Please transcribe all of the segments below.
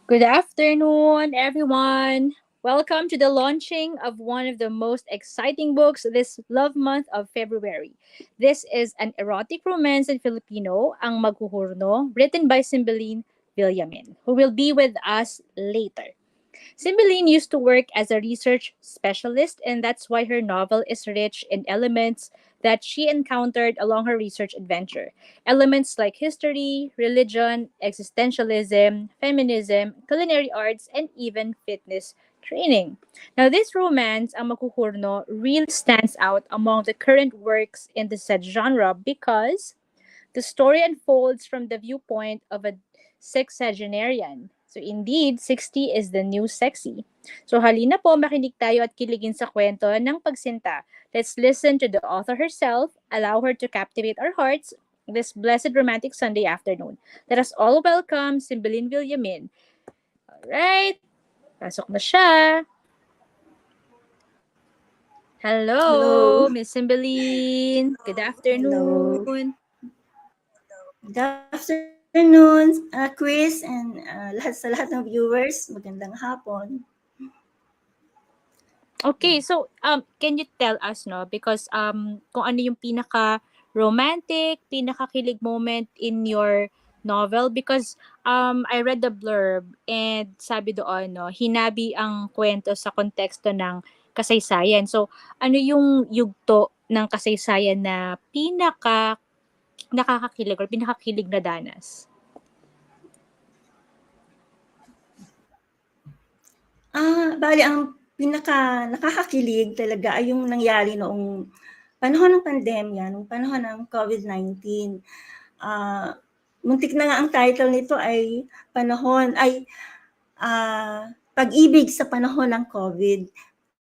Good afternoon, everyone. Welcome to the launching of one of the most exciting books this love month of February. This is an erotic romance in Filipino, ang Maghuhurno, written by Cymbeline Villamin, who will be with us later. Cymbeline used to work as a research specialist, and that's why her novel is rich in elements that she encountered along her research adventure. Elements like history, religion, existentialism, feminism, culinary arts, and even fitness training. Now, this romance, ang Makuhurno, really stands out among the current works in the said genre because the story unfolds from the viewpoint of a sexagenarian. So indeed, 60 is the new sexy. So halina po, makinig tayo at kiligin sa kwento ng pagsinta. Let's listen to the author herself, allow her to captivate our hearts this blessed romantic Sunday afternoon. Let us all welcome Cymbeline Villamin. Alright, pasok na siya. Hello, Hello. Miss Cymbeline. Good Hello. afternoon. Good afternoon, Chris, and lahat ng viewers. Magandang hapon. Okay, so can you tell us because kung ano yung pinaka romantic, pinaka-kilig moment in your novel because I read the blurb and sabi doon hinabi ang kwento sa konteksto ng kasaysayan. So ano yung yugto ng kasaysayan na pinaka nakakakilig or pinakakilig na danas? Bali, ang pinaka nakakakilig talaga ay yung nangyari noong panahon ng pandemya, noong panahon ng COVID-19. Muntik na nga ang title nito ay pag-ibig sa panahon ng COVID.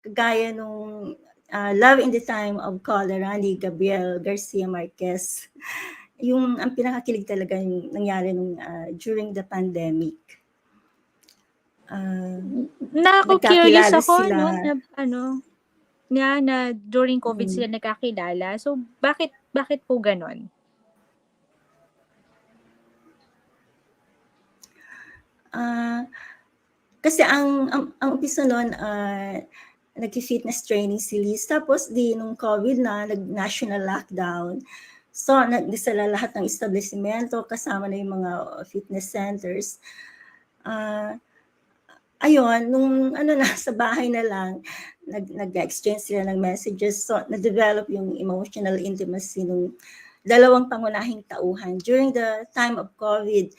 Kagaya nung Love in the Time of Cholera ni Gabriel Garcia Marquez. Ang pinakakilig talaga yung nangyari during the pandemic. Nako-curious Nagkakilala ako sila. na during COVID sila nagkakilala. So bakit po ganon? Kasi ang umpisa nun, nag-fitness training si Liz. Tapos nung COVID nag-national lockdown. So, nagdasala lahat ng establishmento, kasama na yung mga fitness centers. Ayun, nung sa bahay na lang, nag-exchange sila ng messages. So, na-develop yung emotional intimacy nung dalawang pangunahing tauhan. During the time of COVID,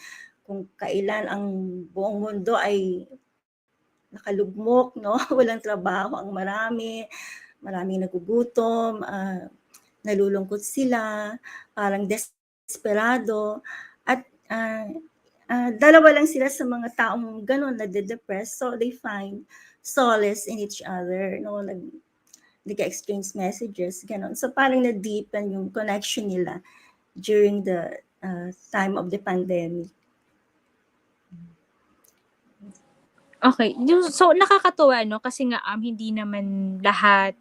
kung kailan ang buong mundo ay nakalugmok, no? Walang trabaho ang maraming nagugutom, nalulungkot sila, parang desperado, at dalawa lang sila sa mga taong ganun na de-depressed, so they find solace in each other, no? Nag-exchange messages, ganun. So parang na-deepen yung connection nila during the time of the pandemic. Okay. So, nakakatuwa, kasi nga hindi naman lahat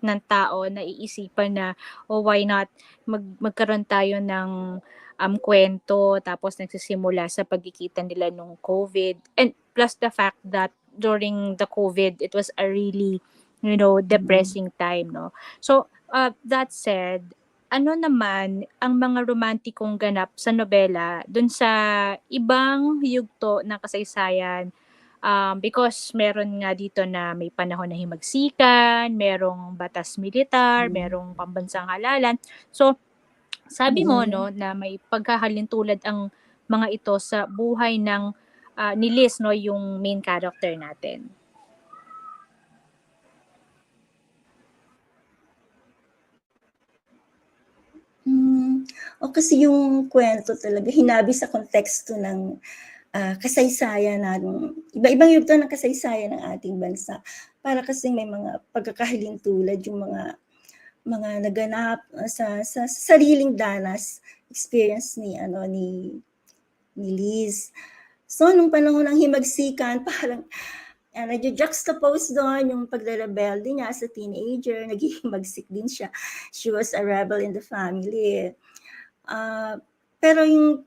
ng tao naiisipan na, why not magkaroon tayo ng kwento tapos nagsisimula sa pagkikita nila nung COVID. And plus the fact that during the COVID, it was a really, depressing time, no? So, that said, ano naman ang mga romantikong ganap sa nobela dun sa ibang yugto ng kasaysayan. Because meron nga dito na may panahon na himagsikan, merong batas militar, merong pambansang halalan. So, sabi mo na may pagkahalintulad ang mga ito sa buhay ng ni Liz, yung main character natin. Kasi yung kwento talaga hinabi sa konteksto ng kasaysayan natin, iba-ibang yugto ng kasaysayan ng ating bansa. Para kasi may mga pagkakahalintulad yung mga naganap sa sariling danas, experience ni Liz. So nung panahon ng himagsikan, parang nag-juxtapose doon yung pagre-rebelde niya as a teenager, naghihimagsik din siya. She was a rebel in the family. Pero yung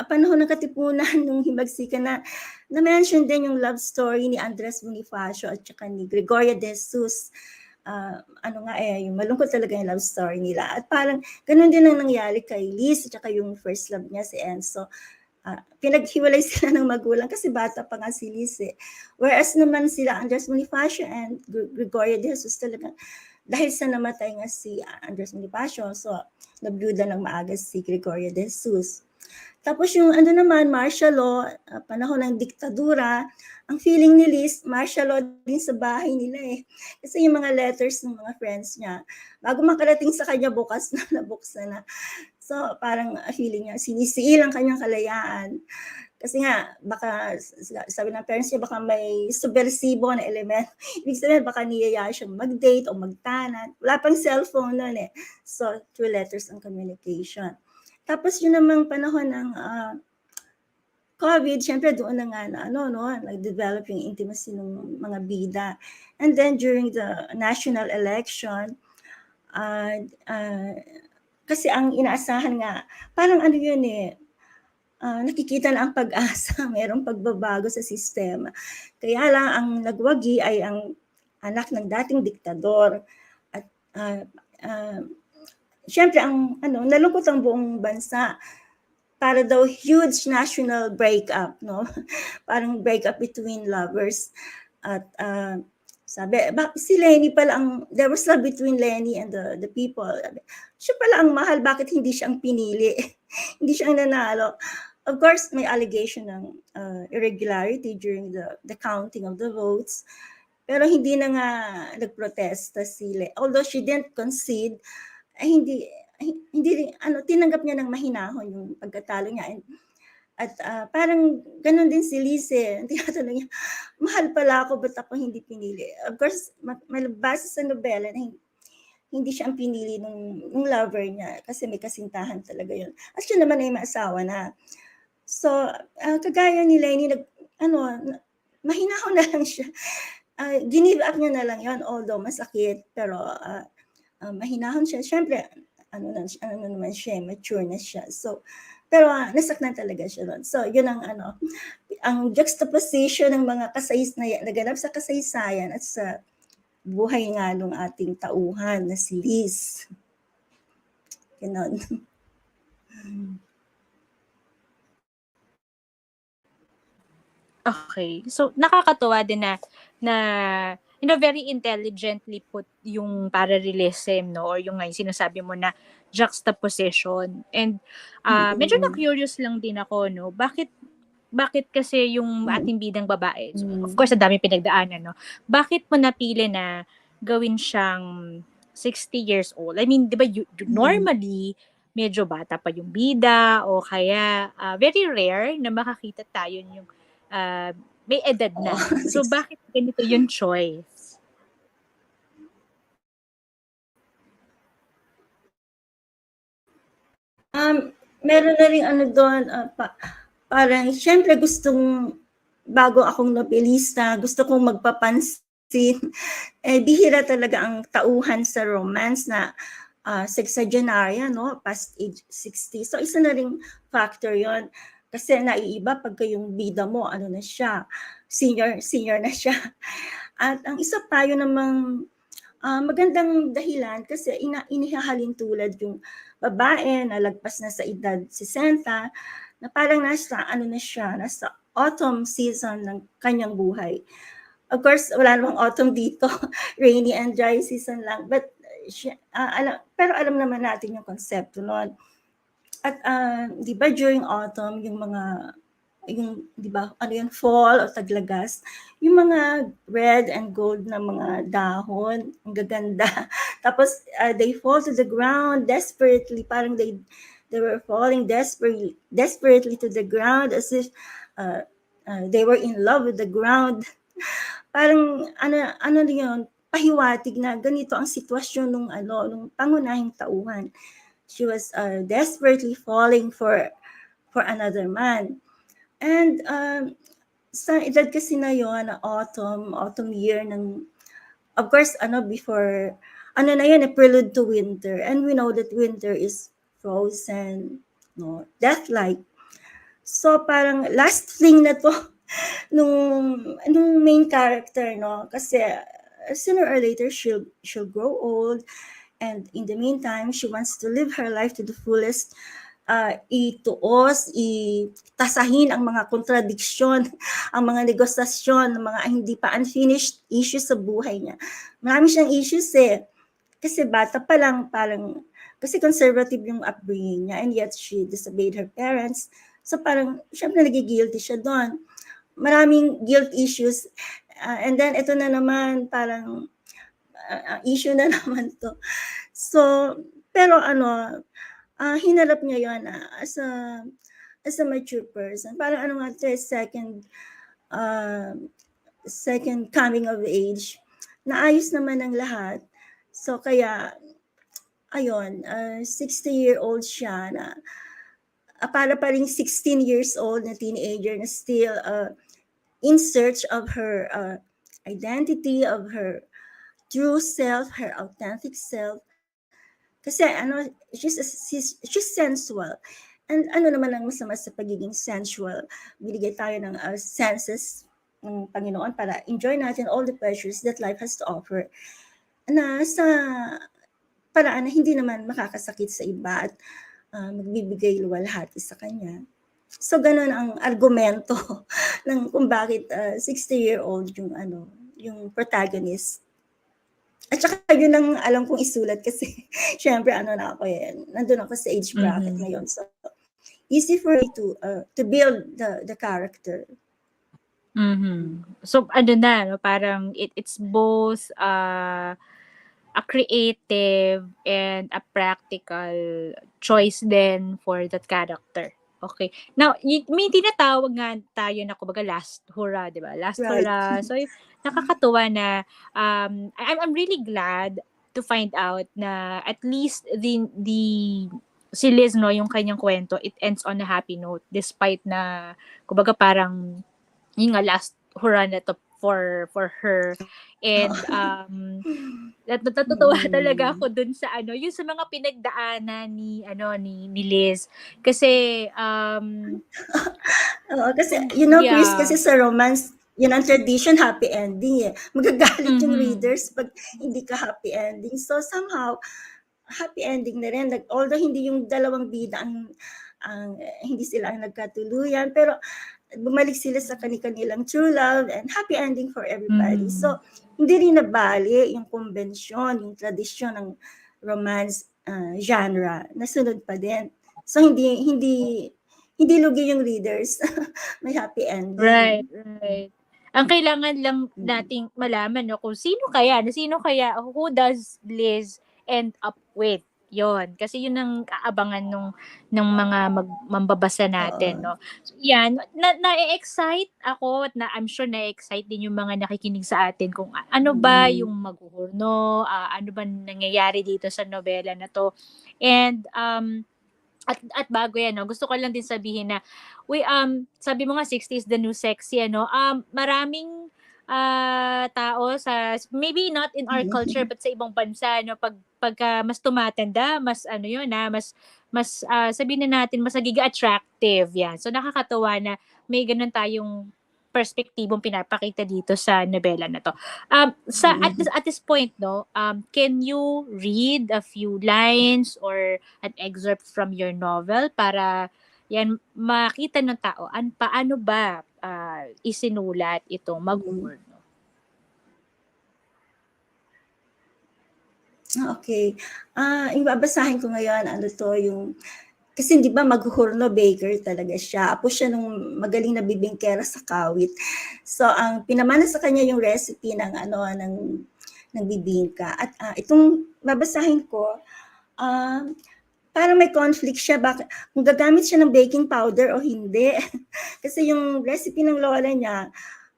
panahon ng Katipunan nung himagsikan na-mention din yung love story ni Andres Bonifacio at saka ni Gregoria de Jesus. Yung malungkot talaga yung love story nila. At parang ganun din ang nangyari kay Liz at saka yung first love niya si Enzo. Pinaghiwalay sila ng magulang kasi bata pa nga si Liz eh. Whereas naman sila Andres Bonifacio and Gregoria de Jesus talaga dahil sa namatay nga si Andres Bonifacio, so nabyuda ng maaga si Gregoria de Jesus. Tapos yung naman, martial law, panahon ng diktadura, ang feeling ni Liz, martial law din sa bahay nila eh. Kasi yung mga letters ng mga friends niya, bago makarating sa kanya, bukas na, nabuksan na. So parang feeling niya, sinisiil ang kanyang kalayaan. Kasi nga, baka, sabi ng parents niya, baka may subversibo na element. Ibig sabihin, baka niyaya siyang mag-date o magtanat. Wala pang cellphone noon eh. So, through letters and communication. Tapos yun namang panahon ng COVID, syempre doon na nga nag-develop yung intimacy ng mga bida. And then during the national election, kasi ang inaasahan nga, parang yun eh, nakikita na ang pag-asa, mayroong pagbabago sa sistema. Kaya lang ang nagwagi ay ang anak ng dating diktador. At syempre nalungkot ang buong bansa para daw huge national breakup, no? Parang breakup between lovers. At sabi, si Lenny pala there was love between Lenny and the people. Siya pala ang mahal, bakit hindi siya ang pinili? Hindi siya ang nanalo. Of course, may allegation ng irregularity during the counting of the votes. Pero hindi na nga nagprotesta si Lenny. Although she didn't concede, hindi tinanggap niya ng mahinahon yung pagkatalo niya. At parang ganun din si Liz eh. Tinatanong niya, mahal pala ako, ba't ako hindi pinili? Of course, base sa nobela na hindi siya ang pinili ng lover niya kasi may kasintahan talaga yun. At siya naman ay maasawa na. So, kagaya ni Lenny, mahinahon na lang siya. Give up niya na lang yun, although masakit, pero mahinahon siya. Siyempre, naman siya, mature na siya. So, pero nasaktan talaga siya doon. So, yun ang juxtaposition ng mga naganap sa kasaysayan at sa buhay nga ng ating tauhan na si Liz. Ganon. Okay. So, nakakatuwa din na very intelligently put yung parallelism, no? Or yung sinasabi mo na juxtaposition. And medyo na-curious lang din ako, no? Bakit kasi yung ating bidang babae, so, of course, ang dami pinagdaanan, no? Bakit mo napili na gawin siyang 60 years old? I mean, di ba, normally, medyo bata pa yung bida o kaya very rare na makakita tayo yung may edad na. So, bakit ganito yung choice? Meron na rin doon, parang syempre bago akong nobelista, gusto kong magpapansin. Bihira talaga ang tauhan sa romance na sexagenarya, no? Past age 60. So, isa na ring factor yon. Kasi naiiba pagka yung bida mo, na siya, senior na siya. At ang isa pa, yun namang magandang dahilan kasi inihahalin tulad yung babae na lagpas na sa edad 60 na parang nasa autumn season ng kanyang buhay. Of course, wala namang autumn dito, rainy and dry season lang, but pero alam naman natin yung konsepto noon. At di ba during autumn di ba fall o taglagas, yung mga red and gold na mga dahon, ang gaganda. Tapos they fall to the ground desperately, parang they were falling desperately to the ground as if they were in love with the ground. Parang yun, pahiwatig na ganito ang sitwasyon nung pangunahing tauhan. She was desperately falling for another man. And sa edad kasi na yon, autumn year of course, before, na yun, a prelude to winter. And we know that winter is frozen, no, death-like. So parang last thing na to nung main character, no? Kasi sooner or later she'll grow old, and in the meantime she wants to live her life to the fullest, ituos, itasahin ang mga kontradiksyon, ang mga negosasyon, ang mga hindi pa unfinished issues sa buhay niya. Marami siyang issues eh. Kasi bata pa lang, parang, kasi conservative yung upbringing niya, and yet she disobeyed her parents. So parang, syempre nagigilty siya doon. Maraming guilt issues. And then, ito na naman, parang, issue na naman to. So, pero hinarap niya yun as a mature person. Parang ano nga ito, second coming of age. Naayos naman ang lahat. So, kaya, ayun, 60-year-old siya na para pa rin 16 years old na teenager na still in search of her identity, of her true self, her authentic self. Kasi she's sensual. And ano naman ang masama sa pagiging sensual? Binigay tayo ng senses ng Panginoon para enjoy natin all the pleasures that life has to offer, na sa paraan na hindi naman makakasakit sa iba at magbibigay luwalhati sa kanya. So ganun ang argumento ng kung bakit 60-year-old yung protagonist. At saka yun ang alam kong isulat kasi syempre na ako nandun ako sa age bracket ngayon. So easy for me to build the character. So na, no, parang it's both a creative and a practical choice then for that character. Okay. Now, may tinatawag nga tayo na kumbaga last hurrah, di ba? Last Right. hurrah. So, nakakatuwa na I'm really glad to find out na at least si Liz, no, yung kanyang kwento, it ends on a happy note despite na kumbaga parang yung last hurrah na to for her. And natutuwa talaga ako dun sa yung sa mga pinagdaanan ni Liz kasi kasi Chris, kasi sa romance yun ang tradition, happy ending magagalit yung readers pag hindi ka happy ending. So somehow happy ending na rin, although hindi yung dalawang bida ang hindi sila ang nagkatuluyan, pero bumalik sila sa kanilang true love and happy ending for everybody. So hindi rin nabali yung konbensyon, yung tradisyon ng romance genre, nasunod pa din. So hindi lugi yung readers. May happy ending. Right. Ang kailangan lang nating malaman kung sino kaya, who does Liz end up with? Yon, kasi yun ang aabangan ng mga mambabasa natin, no. So, yan, na-excite ako at I'm sure na-excite din yung mga nakikinig sa atin kung ano ba yung Maghuhurno, ano ba nangyayari dito sa nobela na to. And at bago yan, gusto ko lang din sabihin na sabi mo nga 60 is the new sexy, maraming tao sa, maybe not in our culture but sa ibang bansa, pagka mas tumatanda, mas mas sabihin na natin mas nagiging attractive yan. So nakakatuwa na may ganun tayong perspektibong pinapakita dito sa nobela na to. At this point, can you read a few lines or an excerpt from your novel para yan makita ng tao paano ba isinulat itong Maghuhurno? Okay. Yung babasahin ko ngayon, yung kasi di ba Maghuhurno baker talaga siya. Apo siya nung magaling na bibingkera sa kawit. So ang pinamana sa kanya yung recipe ng ng bibingka. At itong babasahin ko, parang may conflict siya kung gagamit siya ng baking powder o hindi. Kasi yung recipe ng lola niya,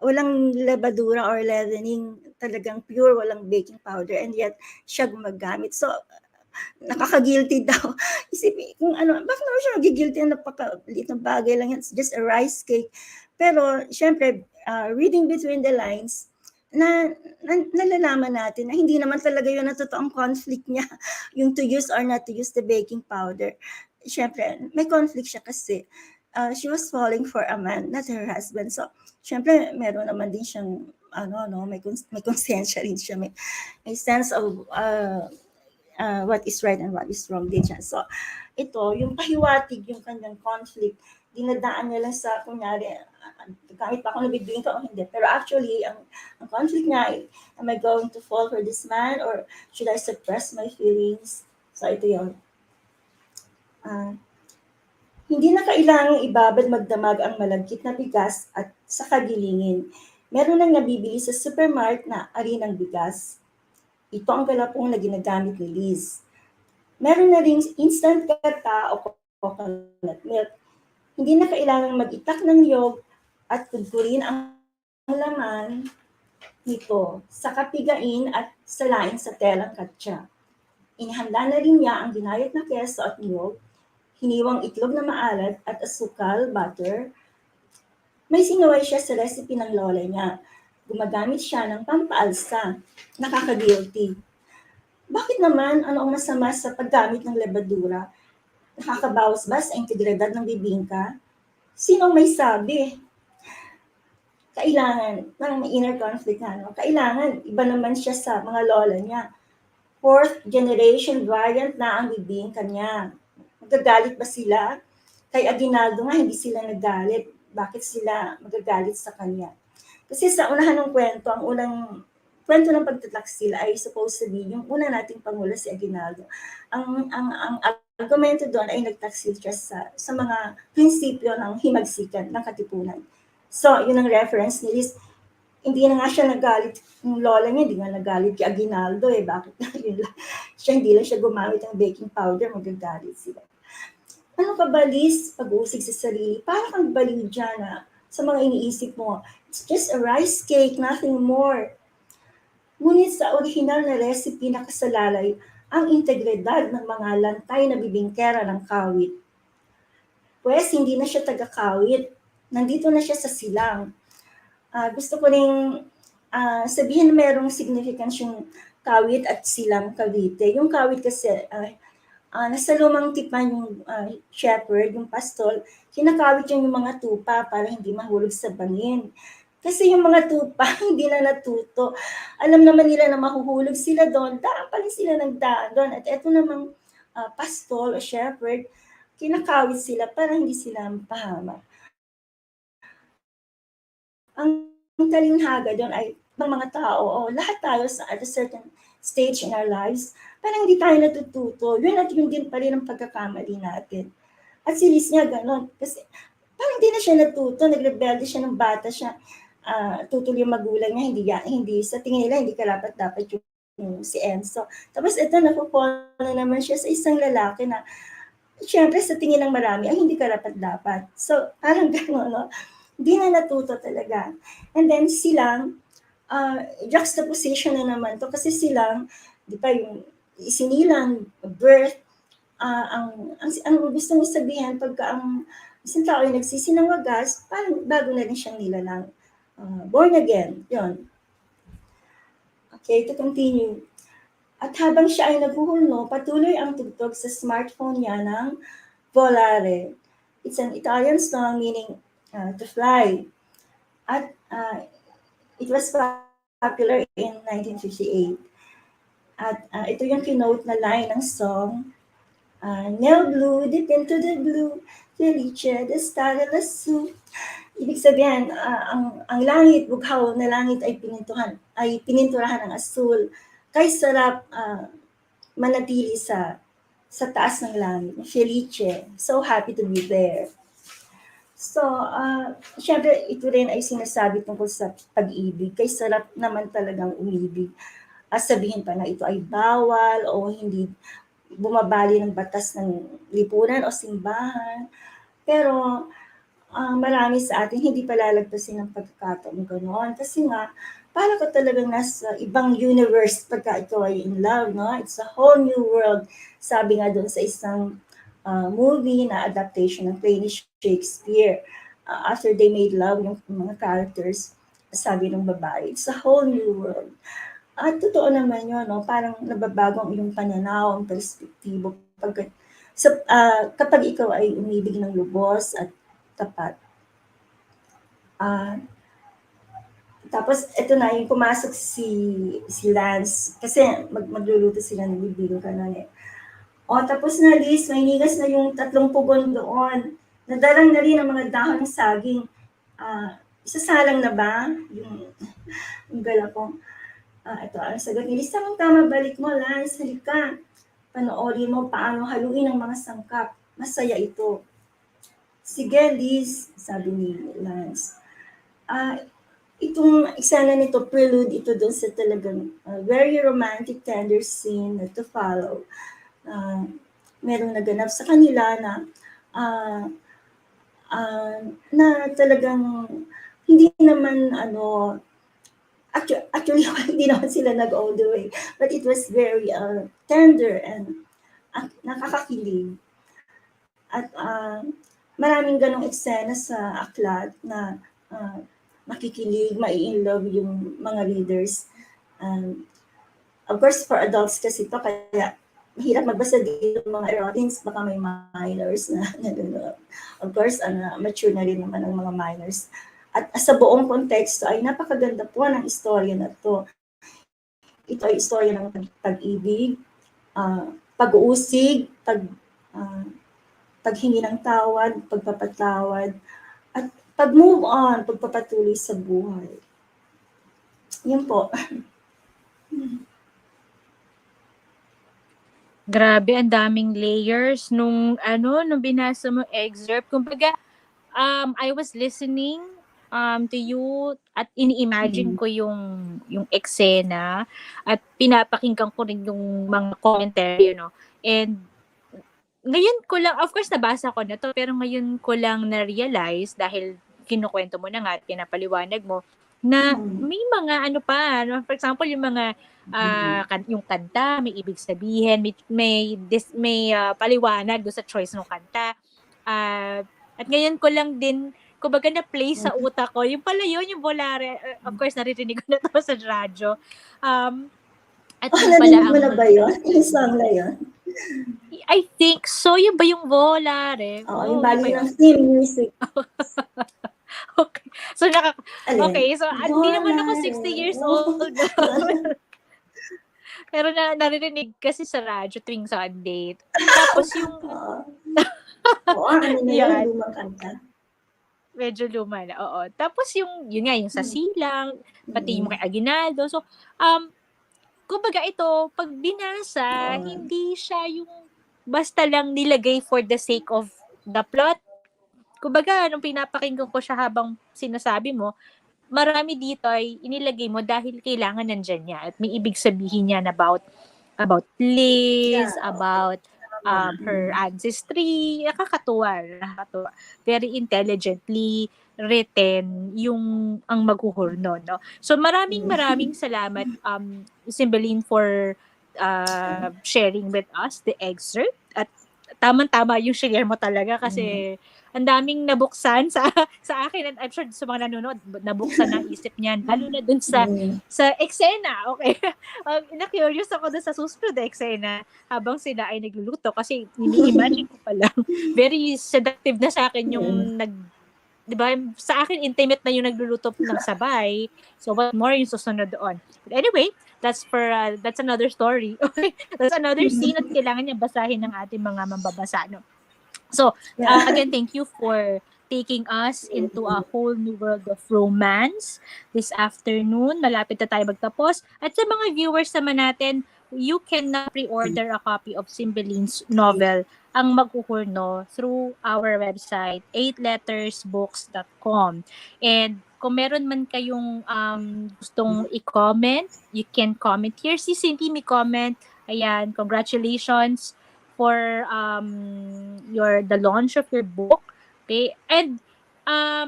walang levadura or leavening, talagang pure, walang baking powder, and yet siya gumagamit. So nakaka-guilty daw. Isipin kung bakit naman siya nagigilty, napakaliit na bagay lang yan, it's just a rice cake. Pero syempre, reading between the lines, nalalaman natin na hindi naman talaga yun ang totoong conflict niya, yung to use or not to use the baking powder. Syempre, may conflict siya kasi she was falling for a man, not her husband. So, syempre, meron naman din siyang, may konsensya rin siya, may sense of what is right and what is wrong din siya. So, ito, yung pahiwatig, yung kanyang conflict, dinadaan niya lang sa, kunyari, kahit pa ako nabibigyan ka o hindi. Pero actually, ang conflict niya ay, am I going to fall for this man or should I suppress my feelings? So, ito yun. Uh, Hindi na kailangang ibabad magdamag ang malagkit na bigas at sa kagilingin. Meron nang nabibili sa supermarket na arinang bigas. Ito ang galapong na ginagamit ni Liz. Meron na ring instant gata o coconut milk. Hindi na kailangang mag-itak ng niyog at kudkurin ang laman nito sa kapigain at salain sa telang katsa. Inihanda na rin niya ang ginayat na keso at niyog, hiniwang itlog na maalat at asukal, butter. May sinaway siya sa recipe ng lola niya. Gumagamit siya ng pampaalsa. Nakaka-guilty. Bakit naman ano ang masama sa paggamit ng lebadura? Nakakabawas ba sa integridad ng bibingka? Sinong may sabi? Kailangan, ng inner conflict na, no? Kailangan, iba naman siya sa mga lola niya. Fourth generation variant na ang bibingka niya. Magagalit ba sila? Kay Aguinaldo nga, hindi sila nagalit. Bakit sila magagalit sa kanya? Kasi sa unahan ng kwento, ang unang kwento ng pagtataksil ay supposed to be yung una nating pangulo si Aguinaldo. Ang argumento doon ay nagtaksil siya sa mga prinsipyo ng himagsikan, ng Katipunan. So, yun ang reference ni Liz. Hindi na nga siya nagalit, yung lola niya, hindi nga nagalit kay Aguinaldo eh. Bakit na yun lang? Hindi lang siya gumamit ng baking powder, magagalit sila. Ano ka ba, Liz? Pag-uusig sa sarili. Parang kang baliw dyan sa mga iniisip mo. It's just a rice cake, nothing more. Ngunit sa orihinal na recipe na kasalalay, ang integridad ng mga lantay na bibingkera ng kawit. Pwes, hindi na siya taga-kawit. Nandito na siya sa silang. Gusto ko rin sabihin na merong significance yung kawit at silang Cavite. Yung kawit kasi, nasa lumang tipan yung shepherd, yung pastol, kinakawit yung mga tupa para hindi mahulog sa bangin. Kasi yung mga tupa, hindi na natuto. Alam naman nila na mahuhulog sila doon, daan pa rin sila nagdaan doon. At eto namang pastol o shepherd, kinakawit sila para hindi sila mapahama. Ang talinghaga doon ay mga tao o lahat tayo at a certain stage in our lives, parang hindi tayo natututo. Yun at yun din pa rin ang pagkakamali natin. At si Liz niya ganon. Kasi parang hindi na siya natuto. Nagrebelde siya ng bata siya. Tutol yung magulang niya. Hindi sa tingin nila, hindi dapat yung si Enzo. Tapos ito, napupolo na naman siya sa isang lalaki na syempre sa tingin ng marami, ay hindi dapat. So, parang gano'n, no? Hindi na natuto talaga. And then silang, juxtaposition na naman to kasi silang, di ba yung isinilang, birth, ang gusto mo sabihin pagka ang isang tao ay nagsisinang wagas, parang bago na rin siyang nilalang. Born again, yon. Okay, to continue. At habang siya ay naghuhurno, patuloy ang tugtog sa smartphone niya ng volare. It's an Italian song meaning to fly. At it was popular in 1958. At ito yung kinote na line ng song. Nel blue, deep into the blue, felice de stare lassù. Ibig sabihin, ang langit, bughaw na langit ay pininturahan ng asul. Kay sarap manatili sa taas ng langit. Felice, so happy to be there. So, syempre, ito rin ay sinasabi tungkol sa pag-ibig. Kay sarap naman talagang umibig. Sabihin pa na ito ay bawal o hindi bumabali ng batas ng lipunan o simbahan. Pero, marami sa atin hindi palalagpasin ng pagkakataon ganoon. Kasi nga, para ka talagang nasa ibang universe pagka ikaw ay in love, no? It's a whole new world. Sabi nga doon sa isang movie na adaptation ng play ni Shakespeare. After they made love, yung mga characters, sabi ng babae, it's a whole new world. At totoo naman yun, no? Parang nababago ang iyong pananaw, ang perspektibo. Kapag ikaw ay umibig ng lubos at tapat. Tapos ito na yung pumasok si Lance kasi magluluto sila ng bibingka noon eh. Tapos na Liz, may nigas na yung 3 pugon doon. Nadalang na rin ang mga dahon ng saging. Isasalang na ba? Yung gala ko. Ito, ang sagot ni Liz, tama, balik mo, Lance, halika. Panoorin mo paano haluin ang mga sangkap. Masaya ito. Sige, Liz, sabi ni Lance. Itong eksena nito, prelude ito doon sa talagang very romantic, tender scene na to follow. Merong naganap sa kanila na talagang hindi naman actually hindi naman sila nag all the way, but it was very tender and nakakakilig. At maraming ganong eksena sa aklat na makikilig, mai-inlove yung mga readers. Of course, for adults kasi ito, kaya mahirap magbasa dito ng mga erotings, baka may minors na nanonood. Of course, mature na rin naman ang mga minors. At sa buong konteksto ay napakaganda po ng istorya na to. Ito ay istorya ng pag-ibig, pag-uusig, paghingi ng tawad, pagpapatawad, at pag-move on, pagpapatuloy sa buhay. Yun po. Grabe, ang daming layers nung binasa mo excerpt. Kumbaga, I was listening to you at ini-imagine ko yung eksena at pinapakinggan ko rin yung mga commentary, And ngayon ko lang, of course nabasa ko na to, pero ngayon ko lang na-realize dahil kinukwento mo na nga at pinapaliwanag mo na may mga for example, yung mga yung kanta, may ibig sabihin, may paliwanag do sa choice ng kanta. At ngayon ko lang din, kumbaga na-play sa utak ko, yung pala yun, yung volare, of course, naririnig ko na to sa radyo. At yung pala mo na ba yun? Yung song na yun? I think so. Yun ba yung volare? Yung bali ng theme music. Okay. So, hindi naman ako 60 years old. Pero naririnig kasi sa radyo tuwing Sunday. Tapos yung... yan. Lumang kanta. Medyo luma na, oo. Tapos yung nga, yung sa silang, pati yung kay Aguinaldo. So, kumbaga ito, pag binasa, hindi siya yung basta lang nilagay for the sake of the plot. Kumbaga, nung pinapakinggan ko siya habang sinasabi mo, marami dito ay inilagay mo dahil kailangan nandyan niya at may ibig sabihin niya about Liz, about her ancestry. Nakakatuwa. Very intelligently written ang Maghuhurno, no? So maraming salamat Cymbeline for sharing with us the excerpt at tamang-tama yung share mo talaga kasi ang daming nabuksan sa akin and I'm sure sa mga nanonood nabuksan ng isip niyan lalo na dun sa eksena. Okay. Na-curious ako dun sa susunod na eksena habang sila ay nagluluto kasi ini-imagine ko pa lang very seductive na sa akin yung diba, sa akin intimate na yung nagluluto ng sabay. So what more yung susunod doon. But anyway, that's another story. Okay? That's another scene at kailangan niya basahin ng ating mga mambabasa, no? So, again, thank you for taking us into a whole new world of romance this afternoon. Malapit na tayo magtapos. At sa mga viewers naman natin, you can now pre-order a copy of Cymbeline's novel, Ang Maghuhurno, through our website, 8lettersbooks.com. And kung meron man kayong gustong i-comment, you can comment here. Si Cindy may comment. Ayan, congratulations for the launch of your book. Okay? And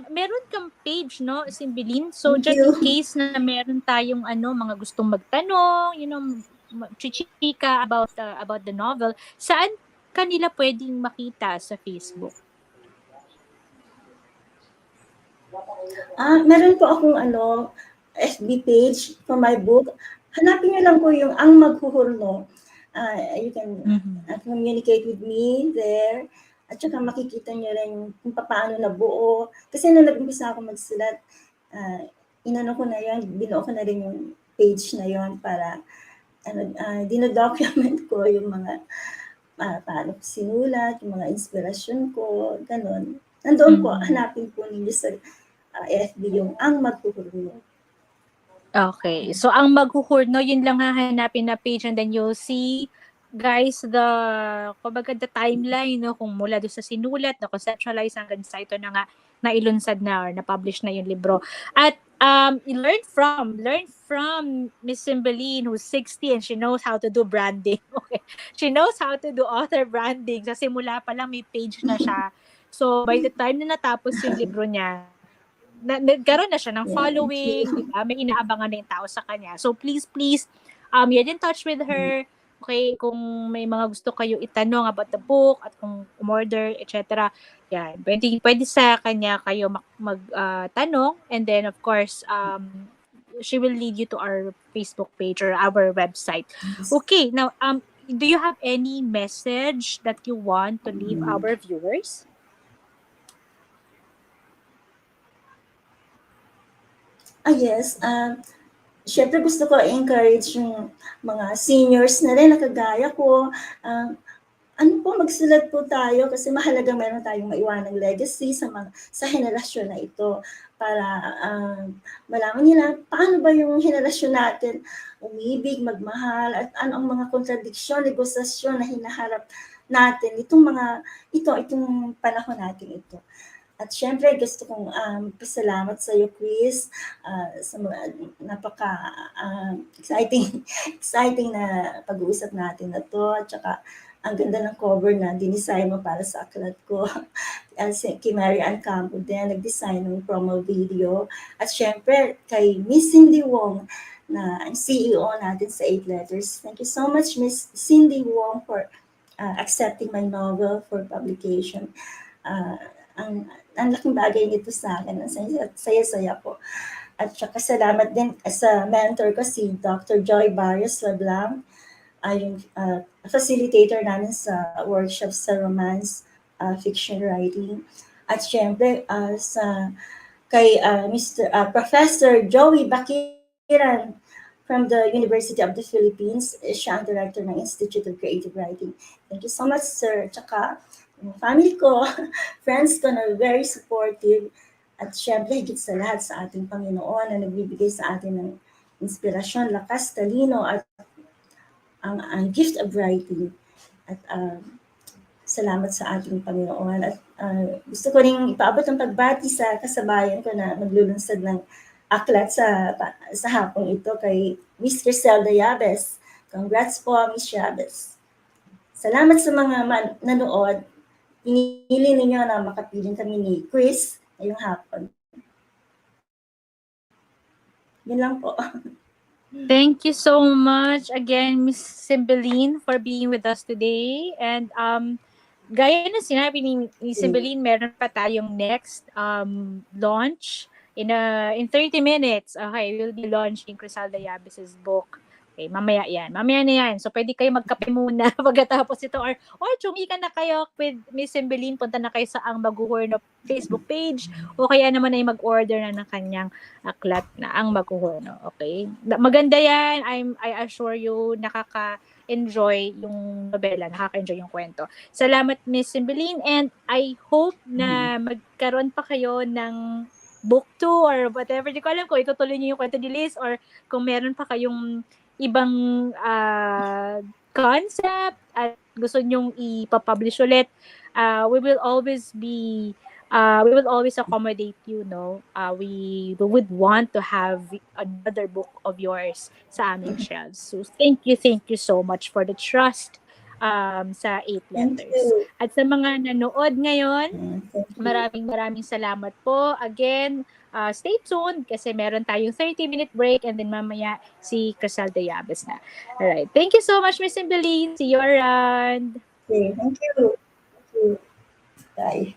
meron kang page, no, Cymbeline? So just in case na meron tayong mga gustong magtanong, chichika about the novel, saan kanila pwedeng makita sa Facebook? Meron po akong FB page for my book. Hanapin niyo lang po yung Ang Maghuhurno. You can communicate with me there. At saka makikita niyo rin kung paano nabuo. Kasi nung nag-umpisa ako magsulat, inano ko na yun, binuo ko na rin yung page na yon para dinodocument ko yung mga paano ko sinulat, yung mga inspirasyon ko, ganun. Nandoon po, hanapin po ninyo sa FB yung ang Maghuhurno. Okay. So, ang Maghuhurno, yun lang hahanapin na page and then you'll see, guys, kumbaga the timeline, no, kung mula doon sa sinulat, na conceptualize hanggang sa ito na nga, nailunsad na or na-publish na yung libro. At learn from Miss Cymbeline, who's 60 and she knows how to do branding. Okay. She knows how to do author branding. Sa simula pa lang may page na siya. So, by the time na natapos yung libro niya, nagkaroon na siya ng Yeah, thank following, di you. ba? May inaabangan na yung tao sa kanya. So please, get in touch with her. Okay, kung may mga gusto kayo itanong about the book at kung umorder, etc. Yan, pwede sa kanya kayo magtanong, and then of course, she will lead you to our Facebook page or our website. Okay, now, do you have any message that you want to leave our viewers? Yes. Siyempre gusto ko i-encourage yung mga seniors na rin na kagaya ko. Ano po, magsulat po tayo kasi mahalaga meron tayong maiwanang legacy sa henerasyon na ito para malaman nila paano ba yung henerasyon natin umibig, magmahal, at ano ang mga kontradiksyon, negosasyon na hinaharap natin itong panahon natin ito. At syempre, gusto kong pasalamat sa iyo, Chris, sa mga exciting na pag-uusap natin na to. At saka, ang ganda ng cover na dinesign mo para sa aklat ko. Kay Mary Ann Campo din, nag-design ng promo video. At syempre, kay Miss Cindy Wong, na ang CEO natin sa 8 Letters. Thank you so much, Miss Cindy Wong, for accepting my novel for publication. Ang laking bagay nito sa akin. Saya-saya ko. At saka salamat din sa mentor ko, si Dr. Joy Barrios Lablang, yung facilitator namin sa workshops sa romance, fiction writing. At syempre, kay Professor Joey Bakiran from the University of the Philippines. Siya ang director ng Institute of Creative Writing. Thank you so much, sir. Tsaka, yung family ko, friends ko na very supportive. At syempre, higit sa lahat sa ating Panginoon na nagbibigay sa atin ng inspirasyon, lakas, talino, at ang gift of writing. At salamat sa ating Panginoon. At gusto ko rin ipaabot ang pagbati sa kasabayan ko na maglulunsad ng aklat sa hapong ito kay Miss Criselda Yabes. Congrats po, Miss Yabes. Salamat sa mga nanood. Pinili ninyo na makapiling kami ni Chris ngayong hapon. Yun lang po. Thank you so much again, Miss Cymbeline, for being with us today. And gaya na sinabi ni Cymbeline, meron pa tayong next launch in 30 minutes. Okay, we'll be launching Criselda Yabes' book. Okay, mamaya na yan. So, pwede kayo magkape muna pagkatapos ito. Or chumika na kayo with Miss Cymbeline. Punta na kayo sa ang Maghuhurno Facebook page. O kaya naman ay mag-order na ng kanyang aklat na ang Maghuhurno. Okay? Maganda yan. I assure you, nakaka-enjoy yung nobela. Nakaka-enjoy yung kwento. Salamat, Miss Cymbeline. And I hope na magkaroon pa kayo ng book 2 or whatever. Di ko alam kung itutuloy niyo yung kwento ni Liz or kung meron pa kayong ibang concept at gusto nyong ipapublish ulit, we will always accommodate you, no? We would want to have another book of yours sa aming shelves. So thank you so much for the trust sa 8 Letters. At sa mga nanood ngayon, maraming salamat po. Again, stay tuned kasi meron tayong 30-minute break and then mamaya si Criselda Yabes na. Alright. Thank you so much, Miss Cymbeline. See you around. Okay, thank you. Thank you. Bye.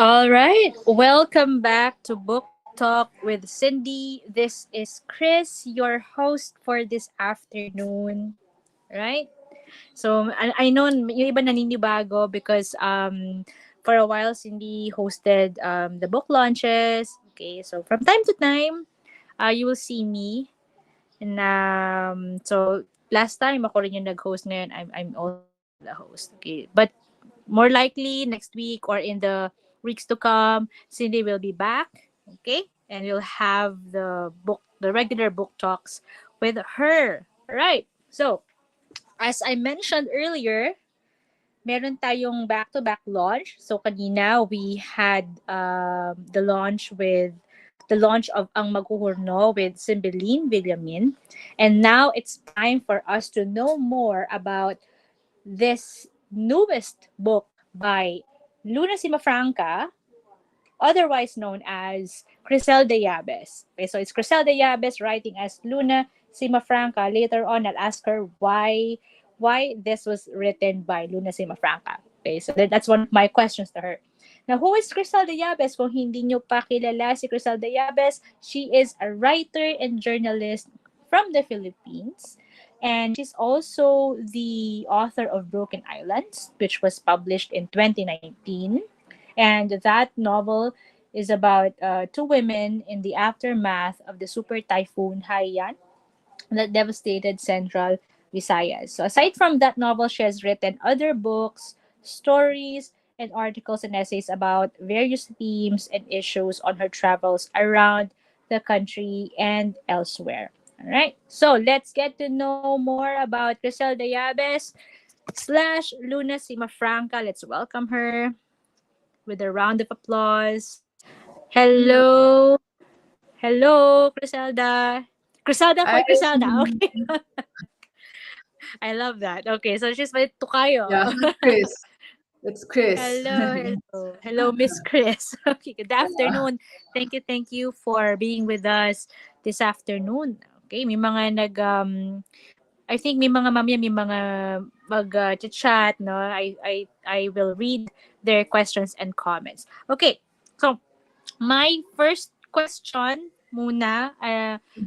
All right. Welcome back to Book Talk with Cindy. This is Chris, your host for this afternoon. Right? So, I know yung iba naninibago because for a while, Cindy hosted the book launches. Okay, so from time to time, you will see me. And so, last time, ako rin yung nag-host ngayon. I'm also the host. Okay, but more likely next week or in the weeks to come, Cindy will be back. Okay, and we'll have the regular book talks with her. All right. So, as I mentioned earlier, meron tayong back-to-back launch. So kanina we had the launch of Ang Maghuhurno with Cymbeline Villamin. And now it's time for us to know more about this newest book by Luna Simafranca, otherwise known as Criselda Yabes. Okay, so it's Criselda Yabes writing as Luna Simafranca. Later on, I'll ask her why this was written by Luna Simafranca. Okay, so that's one of my questions to her. Now, who is Criselda Yabes? Kung hindi nyo pa kilala si Criselda Yabes, she is a writer and journalist from the Philippines. And she's also the author of Broken Islands, which was published in 2019. And that novel is about two women in the aftermath of the super typhoon Haiyan that devastated central Visayas. So aside from that novel, she has written other books, stories, and articles and essays about various themes and issues on her travels around the country and elsewhere. All right. So let's get to know more about Criselda Yabes slash Luna Simafranca. Let's welcome her with a round of applause. Hello. Hello. Hello, Criselda. Criselda for I Criselda. Okay. I love that. Okay, so she's my yeah, tukayo. Chris. It's Chris. Hello, hello. Hello, Miss Chris. Okay, good Yeah. afternoon. Thank you for being with us this afternoon. Okay, may mga I think may mga mamaya may mga mag-chat, no? I will read their questions and comments. Okay. So, my first question muna,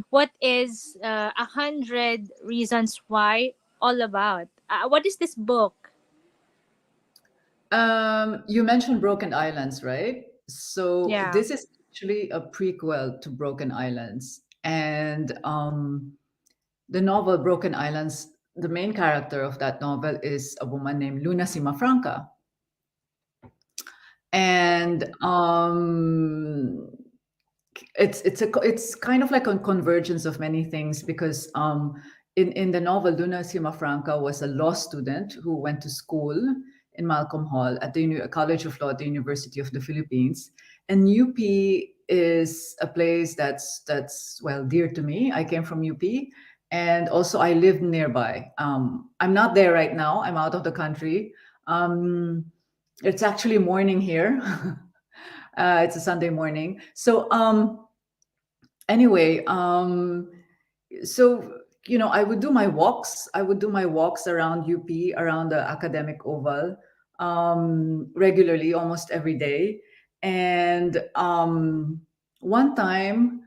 what is 100 Reasons Why all about? What is this book? You mentioned Broken Islands, right? So Yeah. this is actually a prequel to Broken Islands. And the novel Broken Islands, the main character of that novel is a woman named Luna Simafranca. And it's kind of like a convergence of many things because in the novel, Luna Simafranca was a law student who went to school in Malcolm Hall at the College of Law at the University of the Philippines, and UP is a place that's well dear to me. I came from UP, and also I lived nearby. I'm not there right now. I'm out of the country. It's actually morning here. It's a Sunday morning. So anyway, so I would do my walks. I would do my walks around UP, around the academic oval, regularly, almost every day. And one time,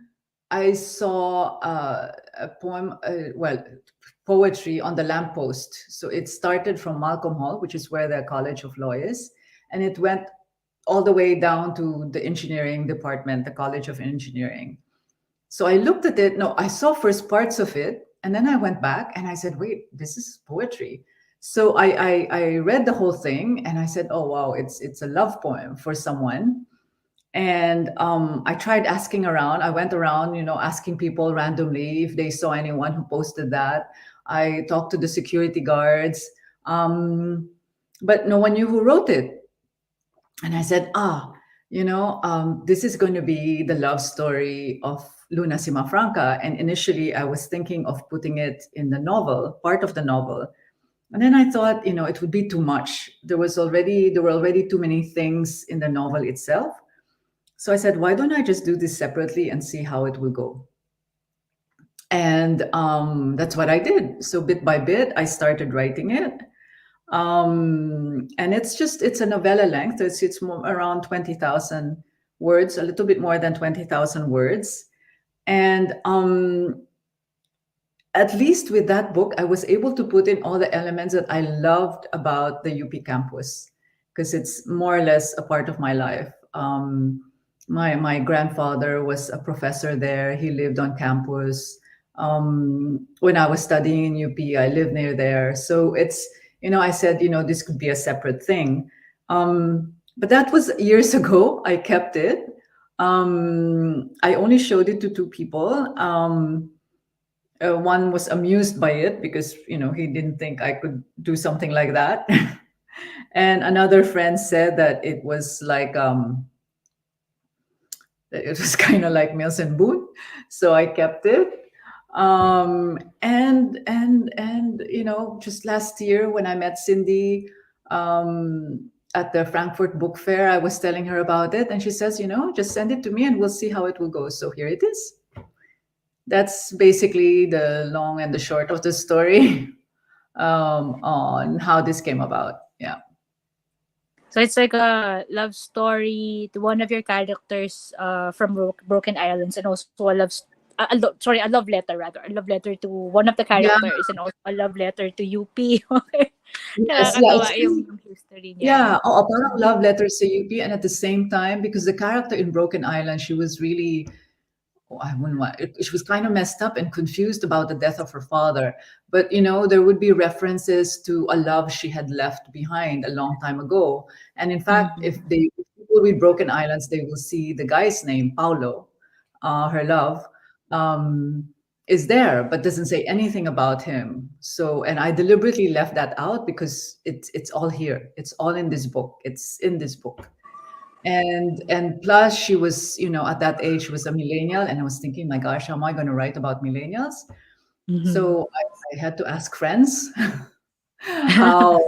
I saw a poem, poetry on the lamppost. So it started from Malcolm Hall, which is where the College of Law is, and it went all the way down to the engineering department, the College of Engineering. So I looked at it. No, I saw first parts of it, and then I went back and I said, "Wait, this is poetry." So I read the whole thing, and I said, "Oh wow, it's a love poem for someone." And I tried asking around. I went around, asking people randomly if they saw anyone who posted that. I talked to the security guards, but no one knew who wrote it. And I said, this is going to be the love story of Luna Simafranca. And initially, I was thinking of putting it in the novel, part of the novel. And then I thought, it would be too much. There were already too many things in the novel itself. So I said, why don't I just do this separately and see how it will go? And that's what I did. So bit by bit, I started writing it. And it's a novella length. It's around 20,000 words, a little bit more than 20,000 words. And at least with that book, I was able to put in all the elements that I loved about the UP campus, because it's more or less a part of my life. My grandfather was a professor there. He lived on campus. When I was studying in UP, I lived near there. So I said, this could be a separate thing. But that was years ago. I kept it. I only showed it to two people. One was amused by it because he didn't think I could do something like that. And another friend said that it was like it was kind of like Mills and Boone, so I kept it. And just last year when I met Cindy at the Frankfurt Book Fair, I was telling her about it, and she says, just send it to me and we'll see how it will go. So here it is. That's basically the long and the short of the story on how this came about. Yeah. So it's like a love story to one of your characters from Broken Islands, and also a love letter rather, a love letter to one of the Yeah. characters, and also a love letter to UP. Okay. Yes. Yeah. Nakakatawa yung history niya, Yeah. no? Oh, parang love letters to UP, and at the same time, because the character in Broken Island, she was really, I wouldn't want. She was kind of messed up and confused about the death of her father. But there would be references to a love she had left behind a long time ago. And in fact, if Mhm. if people read Broken Islands, they will see the guy's name, Paulo, her love, um, is there, but doesn't say anything about him. So, and I deliberately left that out because it's all here. It's all in this book. It's in this book. And plus she was at that age she was a millennial, and I was thinking, my gosh, how am I going to write about millennials? Mhm. So I had to ask friends how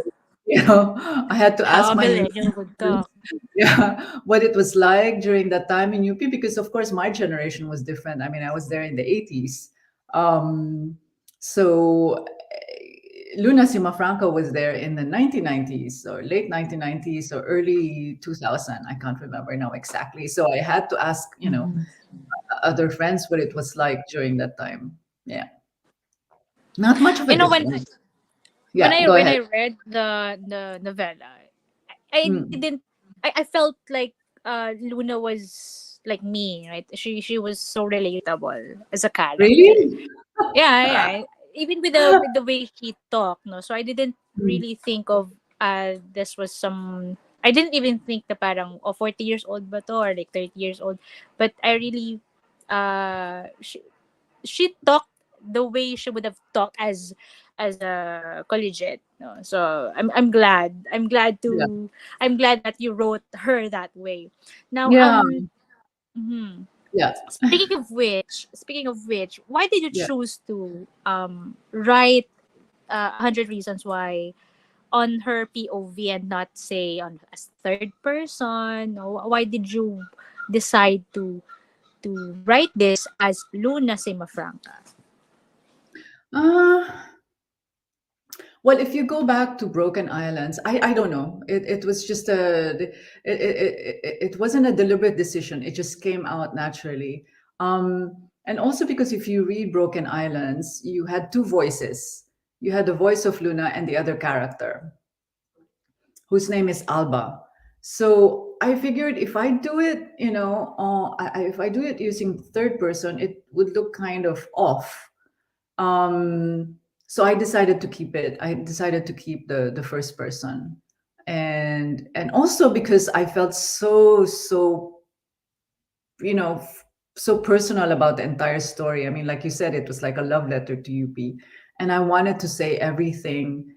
I had to ask Oh, my millennial millennial would friends, talk. yeah, what it was like during that time in UP, because of course my generation was different. I mean, I was there in the 80s. So Luna Simafranca was there in the 1990s or late 1990s or early 2000. I can't remember now exactly. So I had to ask, Mhm. other friends what it was like during that time. Yeah. Not much of a You know, when difference. when Yeah, I go when ahead. I read the novella, I Mm. didn't. I felt like Luna was like me, right? She was so relatable as a character. Really? Yeah, yeah. Even with the way she talked, no. So I didn't Mm. really think of this was some. I didn't even think na parang 40 years old ba to or like 30 years old. But I really she talked the way she would have talked as a collegiate, no. So Yeah. I'm glad that you wrote her that way. Now Yeah. mhm. Yeah. Speaking of which, why did you Yeah. choose to write 100 Reasons Why on her POV and not say on as third person? No? Why did you decide to write this as Luna Simafranca? Uh, well, if you go back to Broken Islands, I don't know. It was just it wasn't a deliberate decision. It just came out naturally. And also because if you read Broken Islands, you had two voices. You had the voice of Luna and the other character, whose name is Alba. So I figured if I do it, if I do it using third person, it would look kind of off. um so I decided to keep it. I decided to keep the first person. And also because I felt so so personal about the entire story. I mean, like you said, it was like a love letter to UP, and I wanted to say everything.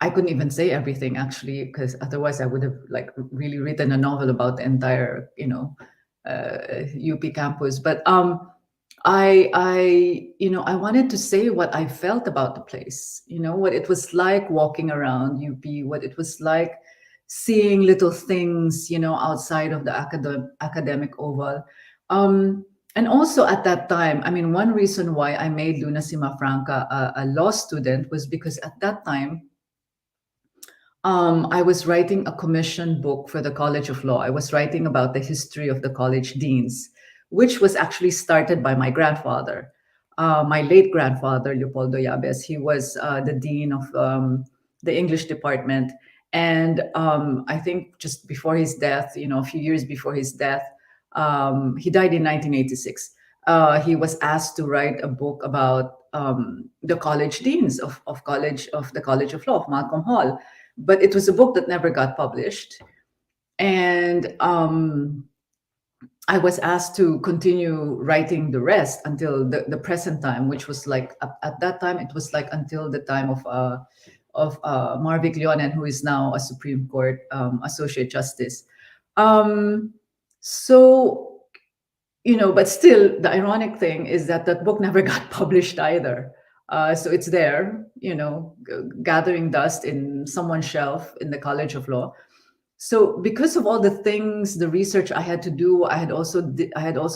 I couldn't even say everything actually, because otherwise I would have like really written a novel about the entire UP campus. But I wanted to say what I felt about the place. What it was like walking around UP, what it was like seeing little things outside of the academic oval. And also at that time, I mean, one reason why I made Luna Simafranca a law student was because at that time I was writing a commission book for the College of Law. I was writing about the history of the college deans, which was actually started by my grandfather, my late grandfather, Leopoldo Yabes. He was the dean of the English department. And I think just before his death, a few years before his death, he died in 1986. He was asked to write a book about the college deans of the College of Law of Malcolm Hall, but it was a book that never got published. And I was asked to continue writing the rest until the present time, which was like at that time it was like until the time of Marvick Leonen, who is now a Supreme Court Associate Justice. Um, so but still, the ironic thing is that that book never got published either. So it's there, gathering dust in someone's shelf in the College of Law. So because of all the things, the research I had to do, I had also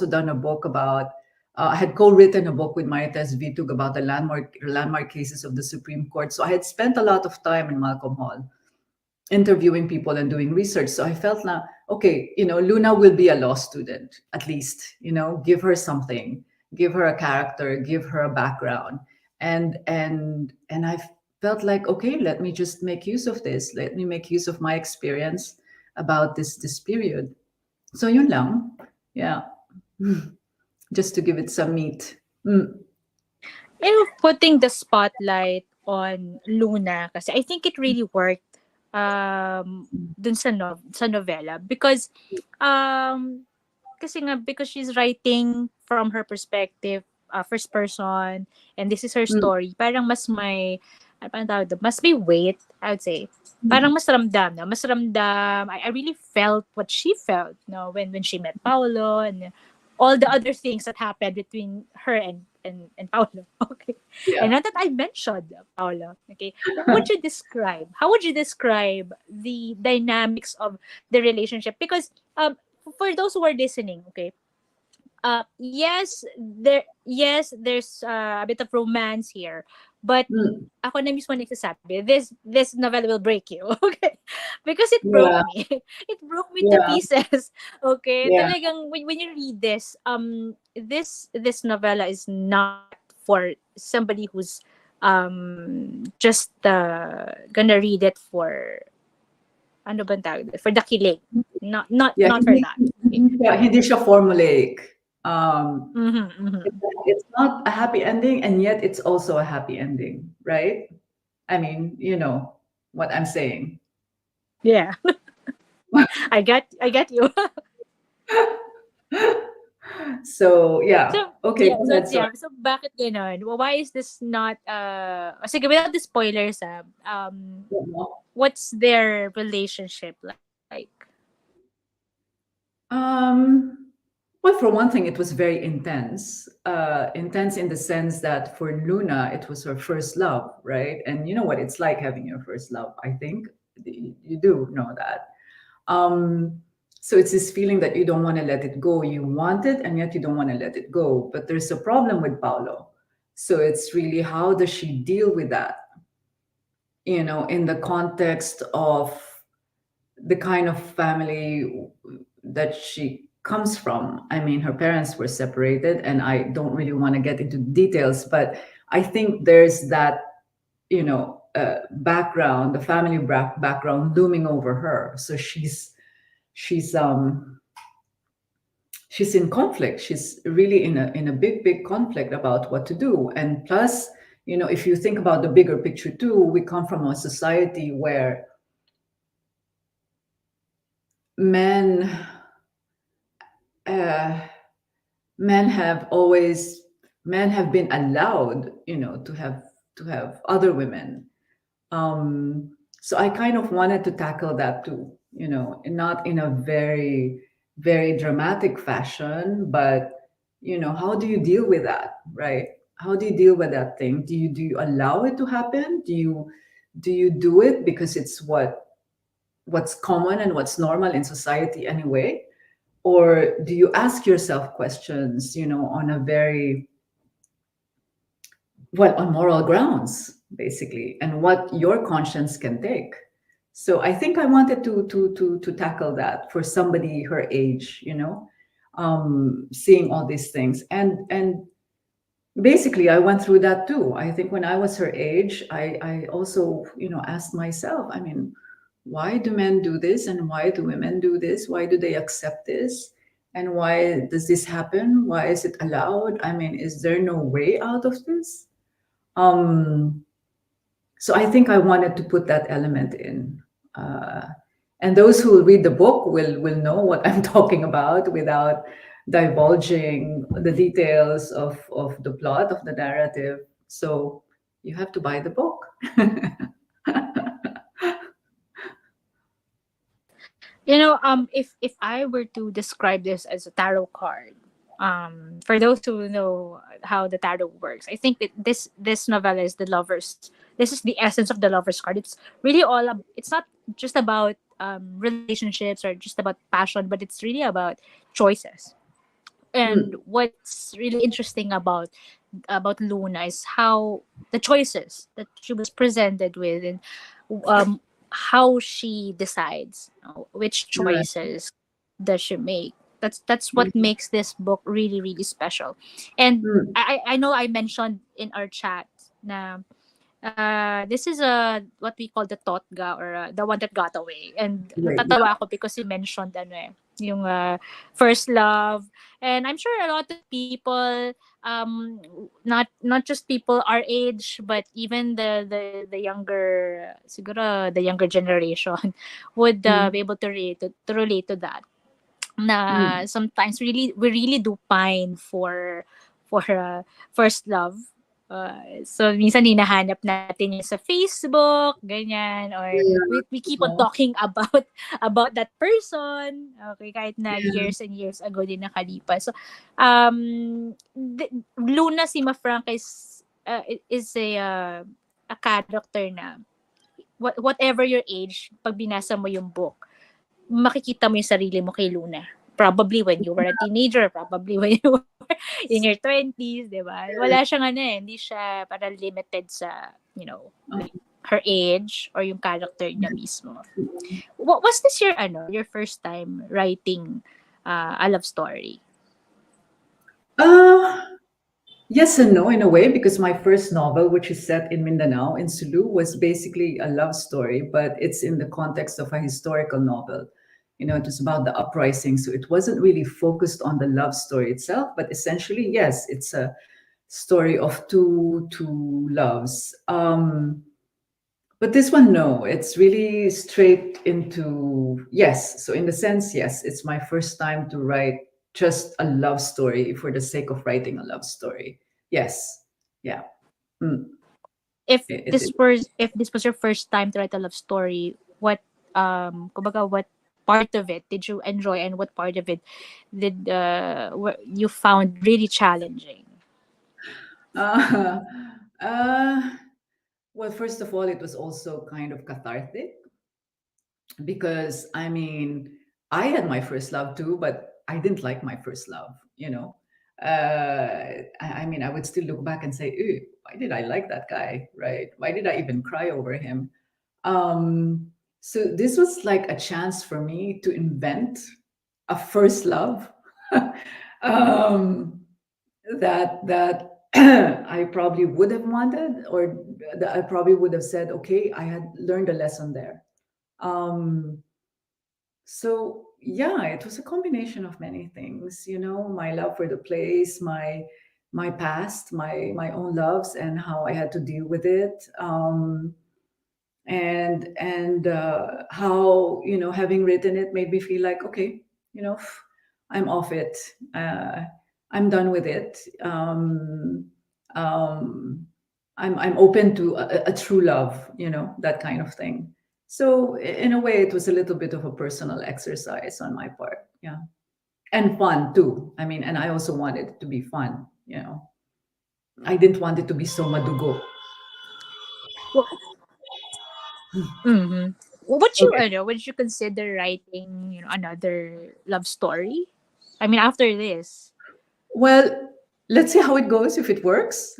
done a book about. I had co-written a book with Marites Vitug about the landmark cases of the Supreme Court. So I had spent a lot of time in Malcolm Hall interviewing people and doing research. So I felt now, okay, Luna will be a law student, at least, give her something, give her a character, give her a background. And I felt like, okay, let me just make use of this. Let me make use of my experience about this period. So yun lang. Yeah. Just to give it some meat. Putting the spotlight on Luna, kasi I think it really worked dun sa novela, because kasi nga, because she's writing from her perspective, first person, and this is her story, parang mas may mas may weight, I would say. Parang mas ramdam na, mas ramdam. I really felt what she felt, when she met Paolo, and all the other things that happened between her and Paolo. Okay. Yeah. And not that I mentioned Paolo. Okay. How would you describe the dynamics of the relationship? Because for those who are listening, okay, yes, there's a bit of romance here, but ako na mismo nagsasabi, this novel will break you, okay? Because it broke me. It broke me to pieces. Okay? Yeah. Talagang when you read this, this novela is not for somebody who's just gonna read it for ano bang tawag doon? For the kilig. Not for that. Yeah, hindi siya formulaic. Mm-hmm. It's not a happy ending, and yet it's also a happy ending, right? I mean, you know what I'm saying. Yeah. I get you. So yeah, So, okay. yeah, Go so ahead, yeah, sorry. so bakit ganon? Well, why is this not sige, without the spoilers, what's their relationship like? Well, for one thing, it was very intense. Intense in the sense that for Luna, it was her first love, right? And you know what it's like having your first love. I think you do know that. So it's this feeling that you don't want to let it go. You want it, and yet you don't want to let it go. But there's a problem with Paolo. So it's really, how does she deal with that? In the context of the kind of family that she comes from. I mean, her parents were separated, and I don't really want to get into details, but I think there's that, background, the family background looming over her. So she's in conflict. She's really in a big conflict about what to do. And plus, if you think about the bigger picture too, we come from a society where men uh, men have been allowed, to have other women. So I kind of wanted to tackle that too, not in a very, very dramatic fashion, but how do you deal with that, right? How do you deal with that thing? Do you allow it to happen? Do you do it because it's what's common and what's normal in society anyway? Or do you ask yourself questions, on a very, well, on moral grounds, basically, and what your conscience can take, So I think I wanted to tackle that for somebody her age, seeing all these things. And basically I went through that too. I think when I was her age, I also, asked myself, I mean, why do men do this and why do women do this? Why do they accept this? And why does this happen? Why is it allowed? I mean, is there no way out of this? Um, so I think I wanted to put that element in. Uh, and those who will read the book will know what I'm talking about without divulging the details of the plot of the narrative. So you have to buy the book. If I were to describe this as a tarot card, for those who know how the tarot works, I think that this novella is the lovers. This is the essence of the lovers card. It's really it's not just about relationships or just about passion, but it's really about choices. And Mm, what's really interesting about Luna is how the choices that she was presented with, and um, how she decides, which right. choices does she make. That's what Mm, makes this book really really special. And mm, I know I mentioned in our chat na this is a what we call the totga, or the one that got away. And right. Yeah. natatawa ako because you mentioned yung first love. And I'm sure a lot of people, not just people our age, but even the younger, siguro the younger generation would Mm, be able to relate to that. Na mm, sometimes we really do pine for first love. So minsan hinahanap natin yun sa Facebook, ganyan, or yeah. we keep on Yeah. talking about that person. Okay, kahit na Yeah. years and years ago din nakalipas. So Luna Frank is a character na whatever your age, pag binasa mo yung book, makikita mo yung sarili mo kay Luna. Probably when you were a teenager, probably when you were in your 20s, di ba? Wala siyang hindi siya para limited sa, like her age or yung character niya mismo. What was this your first time writing a love story? Uh, Yes and no in a way, because my first novel, which is set in Mindanao, in Sulu, was basically a love story, but it's in the context of a historical novel. It was about the uprising, so it wasn't really focused on the love story itself, but essentially, yes, it's a story of two loves. But this one, no, it's really straight into yes. So in the sense, yes, it's my first time to write just a love story for the sake of writing a love story. Yes, yeah. Mm. If It, this was your first time to write a love story, kumbaga, what part of it did you enjoy, and what part of it did you found really challenging? uh, uh, well, first of all, it was also kind of cathartic because I mean, I had my first love too, but I didn't like my first love. I mean, I would still look back and say, "Ew, why did I like that guy? Right? Why did I even cry over him?" Um, so this was like a chance for me to invent a first love um, that I probably would have wanted, or that I probably would have said, "Okay, I had learned a lesson there." Um, so yeah, it was a combination of many things. My love for the place, my past, my own loves, and how I had to deal with it. And how having written it made me feel like, okay, I'm off it. I'm done with it. Um, I'm open to a true love, that kind of thing. So in a way, it was a little bit of a personal exercise on my part, yeah, and fun too. I mean, and I also wanted it to be fun. I didn't want it to be so madugo. Well, mm-hmm. Okay. Would you consider writing another love story? I mean, after this. Well, let's see how it goes if it works.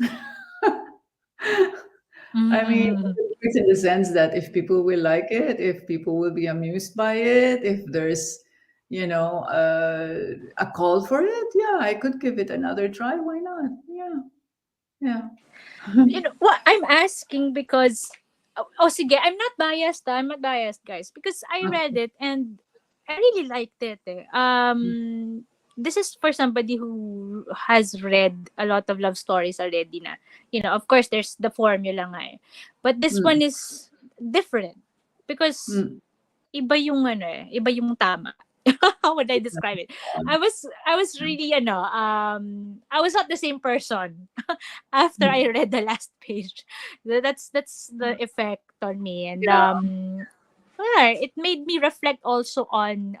I mean, Mm. it's in the sense that if people will like it, if people will be amused by it, if there's, a call for it, yeah, I could give it another try. Why not? Yeah, yeah. What I'm asking because sige, I'm not biased, guys, because I read it and I really liked it. This is for somebody who has read a lot of love stories already na. Of course there's the formula nga eh. But this one Mm, is different because mm. iba yung tama. How would I describe it? I was really I was not the same person after I Mm. read the last page. That's the effect on me, and Yeah. yeah, it made me reflect also on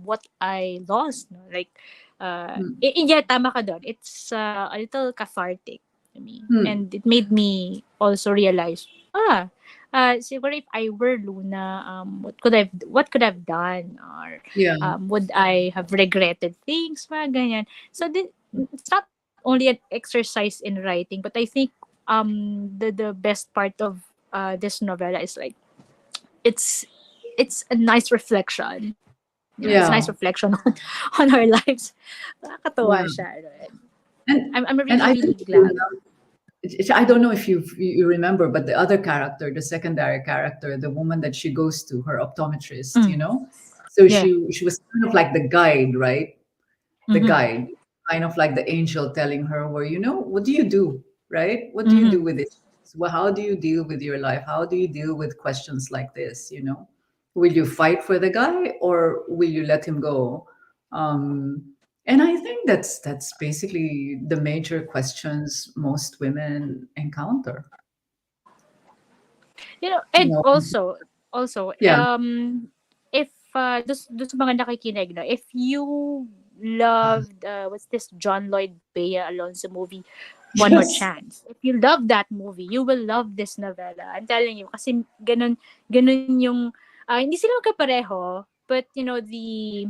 what I lost, no? Like Mm, yeah, tama ka doon. It's a little cathartic to me, mm. and it made me also realize siguro if I were Luna, what could I've done, or Yeah. would I have regretted things, mga ganyan. So it's not only an exercise in writing, but I think the best part of this novella is like it's it's a nice reflection. It's a nice Yeah. reflection on our lives. Nakakatuwa Yeah. siya. I'm And really and I really think glad. I don't know if you remember, but the other character, the secondary character, the woman that she goes to, her optometrist, Mm, so yeah. she was kind of like the guide, right? The Mm-hmm. guide, kind of like the angel telling her, well, what do you do, right? What do you do Mm-hmm. with it? Well, how do you deal with your life? How do you deal with questions like this? Will you fight for the guy or will you let him go? Um, and I think that's basically the major questions most women encounter. You And know, also, yeah. if doon sa mga nakikinig, no, if you loved what's this John Lloyd Bea Alonso movie, One More Yes. Chance. If you love that movie, you will love this novela. I'm telling you, kasi ganun yung hindi sila magkapareho, but the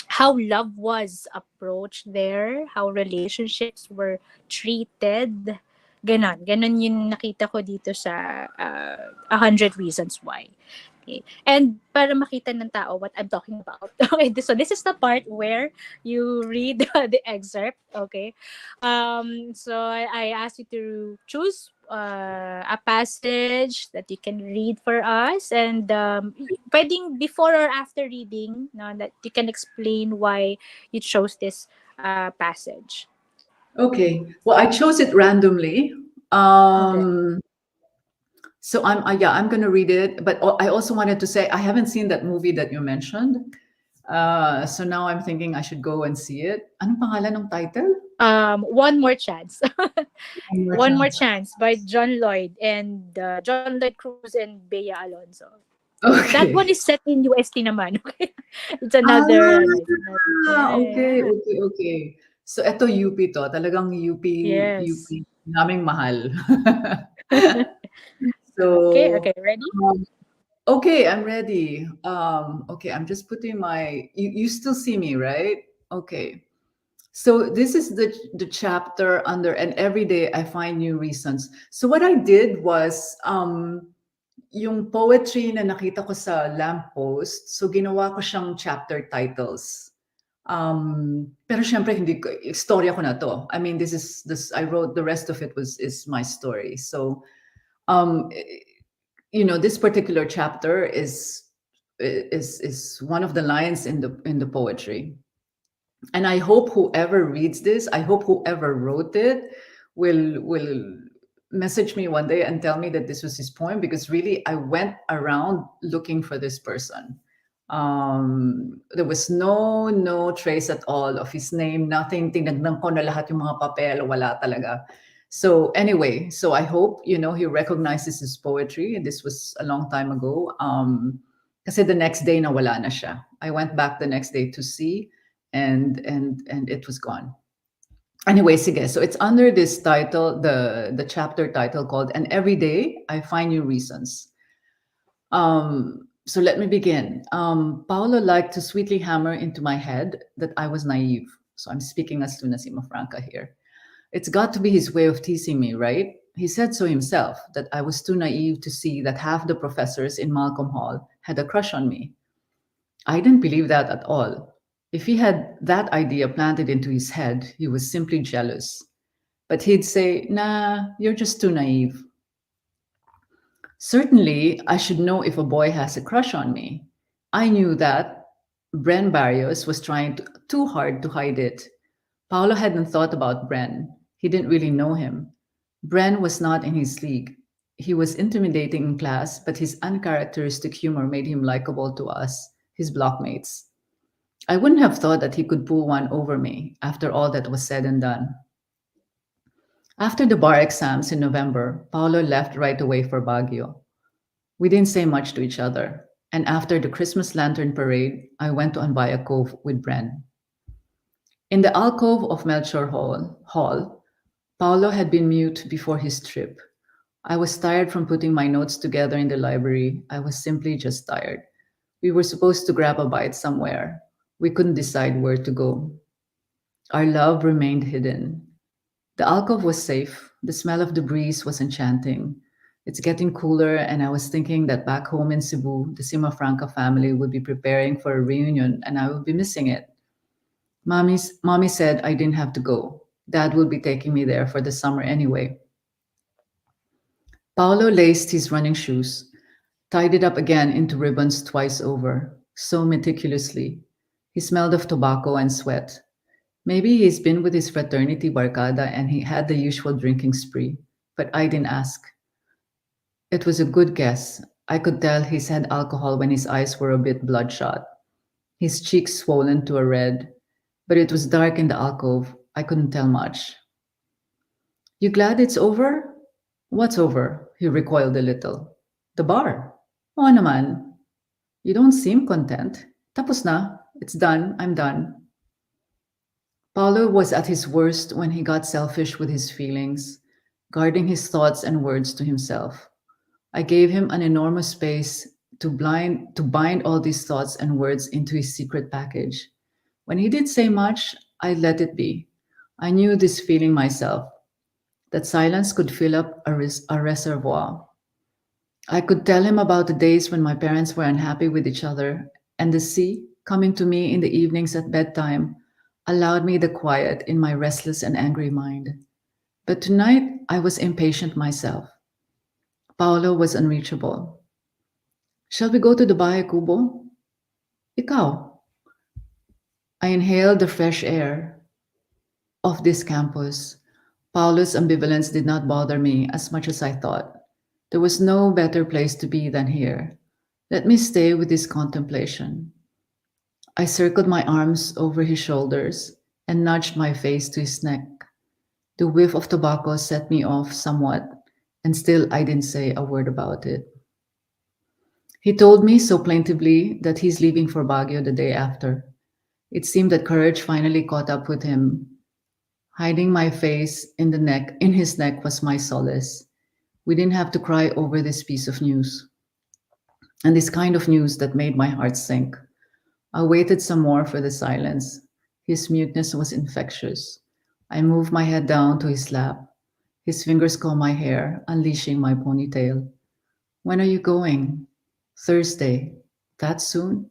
how love was approached there, how relationships were treated. Ganon yung nakita ko dito sa 100 Reasons Why. Okay. And para makita ng tao what I'm talking about. Okay, so this is the part where you read the excerpt. Okay. So I asked you to choose a passage that you can read for us, and pwedeng before or after reading, no, that you can explain why you chose this passage. Okay. Well, I chose it randomly. Okay. So I'm gonna read it, but I also wanted to say I haven't seen that movie that you mentioned. So now I'm thinking I should go and see it. Anong pangalan ng title? One More Chance. One more One More chance. Chance by John Lloyd and John Lloyd Cruz and Bea Alonso. That one Okay. is set in UST naman. Okay. It's another, Ah, it's another, yeah, okay, yeah. okay, okay. So eto UP to, talagang UP Yes. naming mahal. Okay, So, okay, ready? um, okay, I'm ready. Okay, I'm just putting you still see me, right? Okay. So this is the chapter under and every day I find new reasons. So what I did was yung poetry na nakita ko sa lamppost, so ginawa ko siyang chapter titles. Pero syempre hindi ko istorya ko na to. I mean this I wrote the rest of it is my story. So um this particular chapter is one of the lines in the poetry. And I hope whoever reads this, I hope whoever wrote it will message me one day and tell me that this was his poem, because really I went around looking for this person. There was no trace at all of his name, nothing. Tinignan ko na lahat yung mga papel, wala talaga. So anyway, so I hope he recognizes his poetry, and this was a long time ago. Kasi the next day nawala na siya. I went back the next day to see, and it was gone. Anyway, sige. So it's under this title, the chapter title called "And Every Day I Find New Reasons." So let me begin. Paolo liked to sweetly hammer into my head that I was naive. So I'm speaking as Tuna Franca here. It's got to be his way of teasing me, right? He said so himself, that I was too naive to see that half the professors in Malcolm Hall had a crush on me. I didn't believe that at all. If he had that idea planted into his head, he was simply jealous. But he'd say, "Nah, you're just too naive." Certainly, I should know if a boy has a crush on me. I knew that Bren Barrios was trying too hard to hide it. Paolo hadn't thought about Bren. He didn't really know him. Bren was not in his league. He was intimidating in class, but his uncharacteristic humor made him likable to us, his blockmates. I wouldn't have thought that he could pull one over me after all that was said and done. After the bar exams in November, Paolo left right away for Baguio. We didn't say much to each other, and after the Christmas lantern parade, I went to Anbaya Cove with Bren. In the alcove of Melchor Hall, Paolo had been mute before his trip. I was tired from putting my notes together in the library. I was simply just tired. We were supposed to grab a bite somewhere. We couldn't decide where to go. Our love remained hidden. The alcove was safe. The smell of the breeze was enchanting. It's getting cooler, and I was thinking that back home in Cebu, the Simafranca family would be preparing for a reunion, and I would be missing it. Mommy said I didn't have to go. Dad will be taking me there for the summer anyway. Paolo laced his running shoes, tied it up again into ribbons twice over, so meticulously. He smelled of tobacco and sweat. Maybe he's been with his fraternity barcada and he had the usual drinking spree, but I didn't ask. It was a good guess. I could tell he's had alcohol when his eyes were a bit bloodshot, his cheeks swollen to a red, but it was dark in the alcove. I couldn't tell much. You glad it's over? What's over? He recoiled a little. The bar. Oo naman. You don't seem content. Tapos na. It's done. I'm done. Paulo was at his worst when he got selfish with his feelings, guarding his thoughts and words to himself. I gave him an enormous space to bind all these thoughts and words into his secret package. When he did say much, I let it be. I knew this feeling myself, that silence could fill up a reservoir. I could tell him about the days when my parents were unhappy with each other, and the sea, coming to me in the evenings at bedtime, allowed me the quiet in my restless and angry mind. But tonight, I was impatient myself. Paolo was unreachable. Shall we go to the Bahay Kubo? Ikaw. I inhaled the fresh air of this campus. Paolo's ambivalence did not bother me as much as I thought. There was no better place to be than here. Let me stay with this contemplation. I circled my arms over his shoulders and nudged my face to his neck. The whiff of tobacco set me off somewhat, and still I didn't say a word about it. He told me so plaintively that he's leaving for Baguio the day after. It seemed that courage finally caught up with him. Hiding my face in his neck was my solace. We didn't have to cry over this piece of news. And this kind of news that made my heart sink. I waited some more for the silence. His muteness was infectious. I moved my head down to his lap. His fingers combed my hair, unleashing my ponytail. When are you going? Thursday. That soon?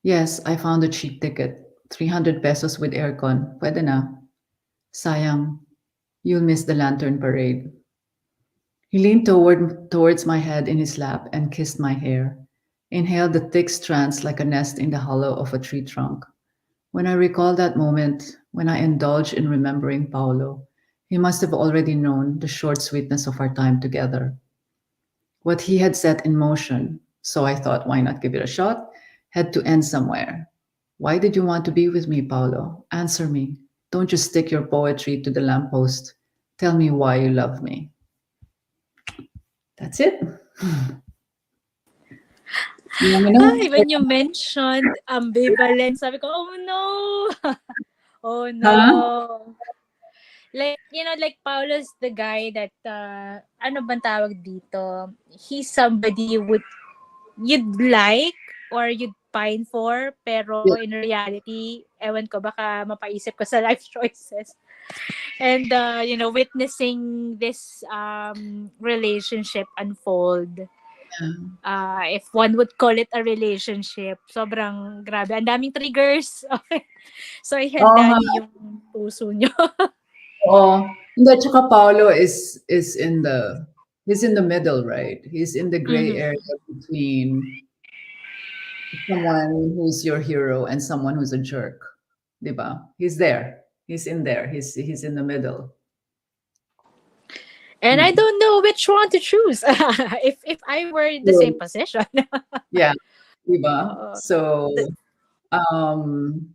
Yes, I found a cheap ticket. 300 pesos with aircon. Pwede na. Sayang, you'll miss the lantern parade. He leaned towards my head in his lap and kissed my hair, inhaled the thick strands like a nest in the hollow of a tree trunk. When I recall that moment, when I indulge in remembering Paolo, he must have already known the short sweetness of our time together. What he had set in motion, so I thought, why not give it a shot, had to end somewhere. Why did you want to be with me, Paolo? Answer me. Don't just stick your poetry to the lamppost. Tell me why you love me. That's it. You know? When you mentioned ambivalence, sabi ko, oh no! Oh Huh? no! Like, like Paulo's the guy that, ano bang tawag dito? He's somebody you'd like or you'd pine for, pero Yeah. in reality, ewan ko, baka mapaisip ko sa life choices. And witnessing this relationship unfold, Yeah. if one would call it a relationship, sobrang grabe. Ang daming triggers. Okay. So, ihanda Oh, niyo yung puso niyo. oh. Hindi, tsaka Paolo is in the he's in the middle, right? He's in the gray Mhm. area between someone who's your hero and someone who's a jerk. Diba? He's there. He's in there. He's in the middle. And I Hmm. don't know which one to choose. If I were in the same So, position. yeah, diba? Oo. So The- um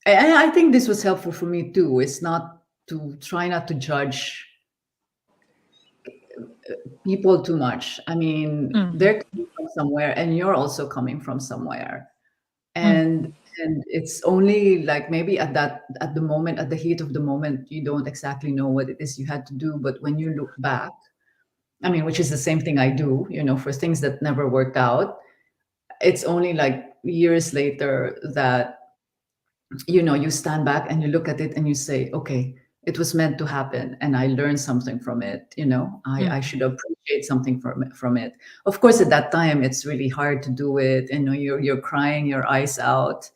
I think this was helpful for me too. It's not to try not to judge people too much. I mean, Mhm. they're coming from somewhere and you're also coming from somewhere. And Mhm. and it's only like maybe at the moment, at the heat of the moment, you don't exactly know what it is you had to do. But when you look back, I mean, which is the same thing I do, for things that never worked out, it's only like years later that you stand back and you look at it and you say, okay, it was meant to happen and I learned something from it. I Mhm. should appreciate something from it. Of course, at that time it's really hard to do it. You're crying your eyes out.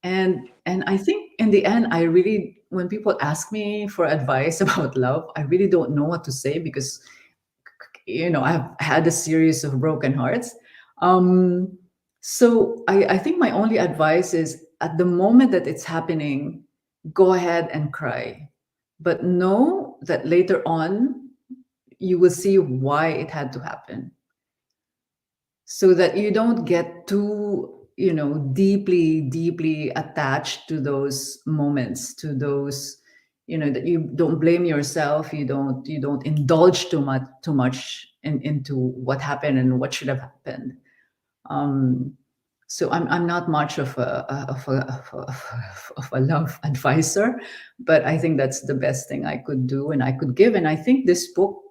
And I think in the end, I really, when people ask me for advice about love, I really don't know what to say, because I've had a series of broken hearts. Um, so I think my only advice is, at the moment that it's happening, go ahead and cry. But know that later on, you will see why it had to happen, so that you don't get too deeply attached to those moments, to those, that you don't blame yourself, you don't indulge too much into what happened and what should have happened. um so I'm not much of a love advisor, but I think that's the best thing I could do and I could give, and I think this book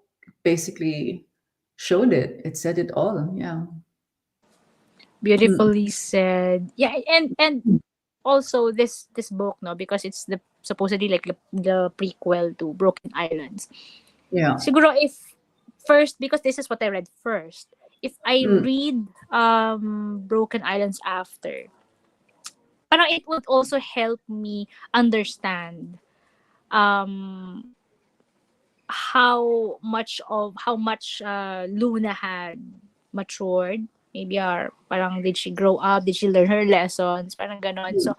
basically showed it. It said it all. Yeah. Mm. Beautifully said. Yeah, and also this book, no, because it's the supposedly like the prequel to Broken Islands. Yeah. Siguro if first, because this is what I read first. If I Mm. read Broken Islands after, parang it would also help me understand um how much Luna had matured. Maybe parang did she grow up? Did she learn her lessons? Parang ganon. So,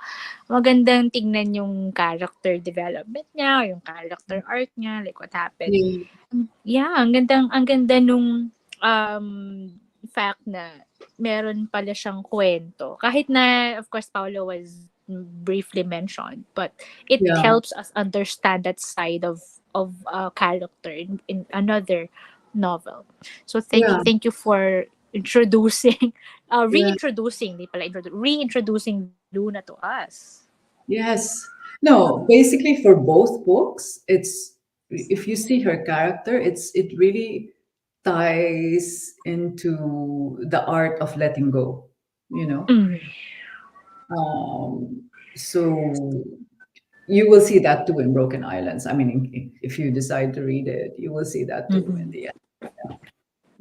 magandang tignan yung character development niya, yung character arc niya, like what happened. Yeah. Yeah, ang ganda nung um, fact na meron pala siyang kwento. Kahit na, of course, Paolo was briefly mentioned, but it Yeah. helps us understand that side of a character in another novel. So Yeah. thank you for introducing, Yeah. reintroducing, di pala reintroducing Luna to us. Yes. No, basically for both books, it's, if you see her character, it really ties into the art of letting go, you know. Mm. So you will see that too in Broken Islands. I mean, if you decide to read it, you will see that too in Mhm. the end.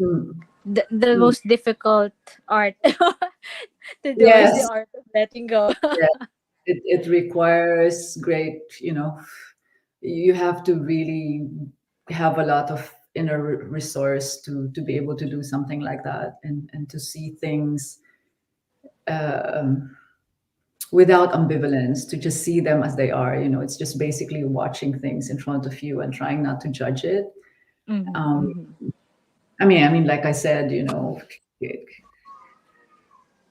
Mm, The mm. most difficult art to do is the Yes. art of letting go. Yeah. It requires great, you have to really have a lot of inner resource to be able to do something like that, and to see things um, without ambivalence, to just see them as they are. It's just basically watching things in front of you and trying not to judge it. Mhm, um, mhm. I mean, like I said,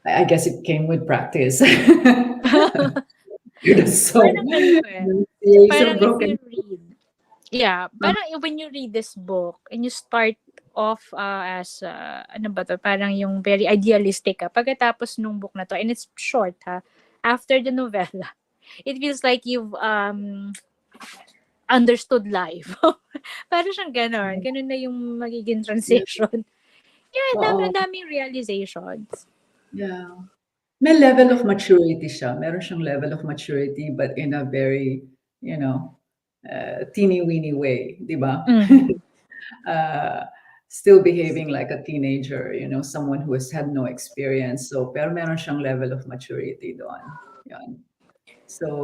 I guess it came with practice. So Parang ano eh. the series Parang of if broken. you read, yeah, parang when you read this book and you start off as, ano ba to, parang yung very idealistic ka. Pagkatapos nung book na to, and it's short ha, after the novella, it feels like you've understood life. Parang siyang ganon. Ganon na yung magiging Yeah. transition. Yeah, Oo. daming realizations. Yeah. May level of maturity siya. Meron siyang level of maturity, but in a very, you know, teeny-weeny way, di ba? Mhm. uh, Still behaving like a teenager, someone who has had no experience. So, pero meron siyang level of maturity doon. Yan.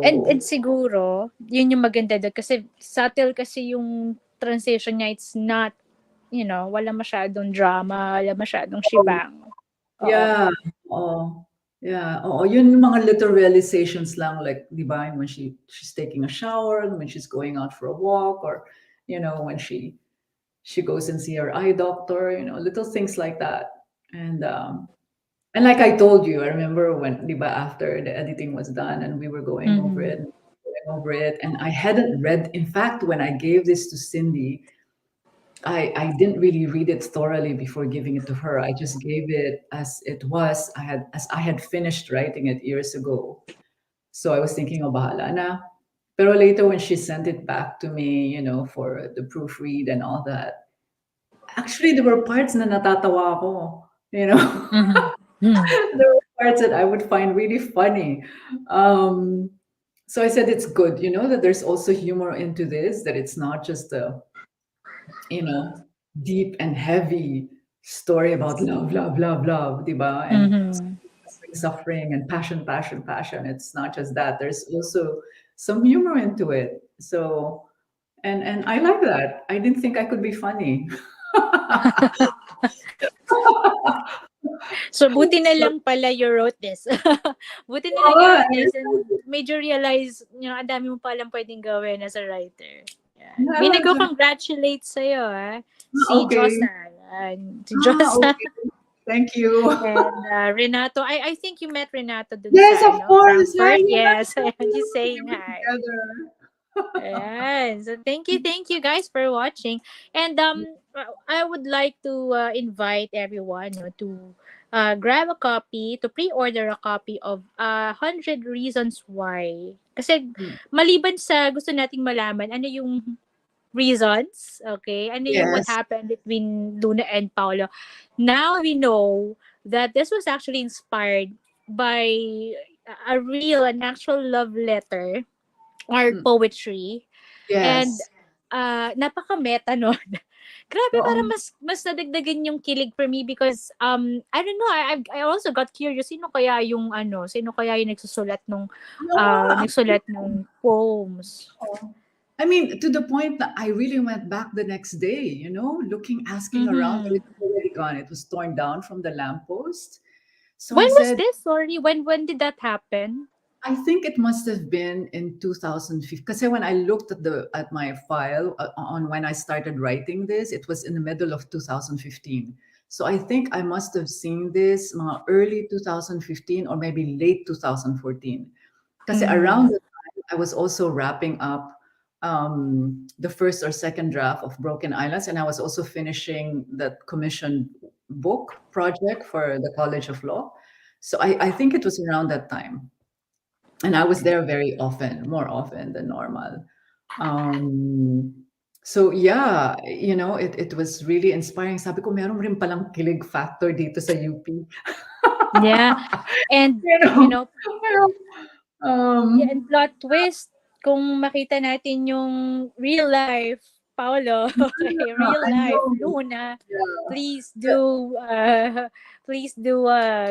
And So, siguro, yun yung maganda doon. Kasi subtle kasi yung transition niya. It's not, wala masyadong drama, wala masyadong shibang. Oo. yeah, oh, yeah, oh, yun yung mga little realizations lang, like, di ba, when she's taking a shower, when she's going out for a walk, or, when she goes and see her eye doctor, little things like that. And like I told you, I remember when, di ba, after the editing was done and we were Mhm. going over it, and I hadn't read. In fact, when I gave this to Cindy, I didn't really read it thoroughly before giving it to her. I just gave it as it was. As I had finished writing it years ago. So I was thinking, oh, bahala na. Pero later when she sent it back to me, for the proofread and all that, actually there were parts na natatawa ako, you know. Mhm. Mhm. There were parts that I would find really funny. Um, so I said it's good, that there's also humor into this, that it's not just a, you know, deep and heavy story about love, love, love, love, diba? And Mhm. suffering, suffering, and passion, passion, passion. It's not just that. There's also some humor into it. So, and I like that. I didn't think I could be funny. So, buti na So, lang pala you wrote this. Buti na lang you yeah, wrote this and made you realize, ang dami mo palang pwedeng gawin as a writer. Yan. May yeah, nagko-congratulate sa'yo, si okay. Josan. Si Josan Okay. Thank you. and Renato. I think you met Renato dun Yes, sa, of course. Hi, Frankfurt. Yes, Hinabi. he's We saying were hi. together. Ayan. So thank you guys for watching. And I would like to invite everyone, to grab a copy, to pre-order a copy of 100 Reasons Why. Kasi maliban sa gusto nating malaman ano yung reasons, okay? Ano yung what Yes. happened between Luna and Paolo. Now we know that this was actually inspired by a real, an actual love letter or Mm. poetry. And Yes. napaka-meta nun. Grabe, Oo. para mas nadagdagan yung kilig for me because I don't know, I also got curious sino kaya yung Yeah. nagsulat nung poems. Oo. I mean, to the point that I really went back the next day, looking, asking around, but Mhm. it was already gone. It was torn down from the lamppost. So I When was said, this? Sorry, when did that happen? I think it must have been in 2015. Because when I looked at my file on when I started writing this, it was in the middle of 2015. So I think I must have seen this mga early 2015 or maybe late 2014. Because around Mhm. the time I was also wrapping up the first or second draft of Broken Islands, and I was also finishing that commissioned book project for the College of Law. So I think it was around that time, and I was there very often, more often than normal. Um, so yeah, it was really inspiring. Sabi ko, meron rin palang kilig factor dito sa UP. Yeah. And you you know, know, pero, yeah, and um, plot twist, kung makita natin yung real life Paolo, okay, yeah, real I life know. Luna, Yeah. please do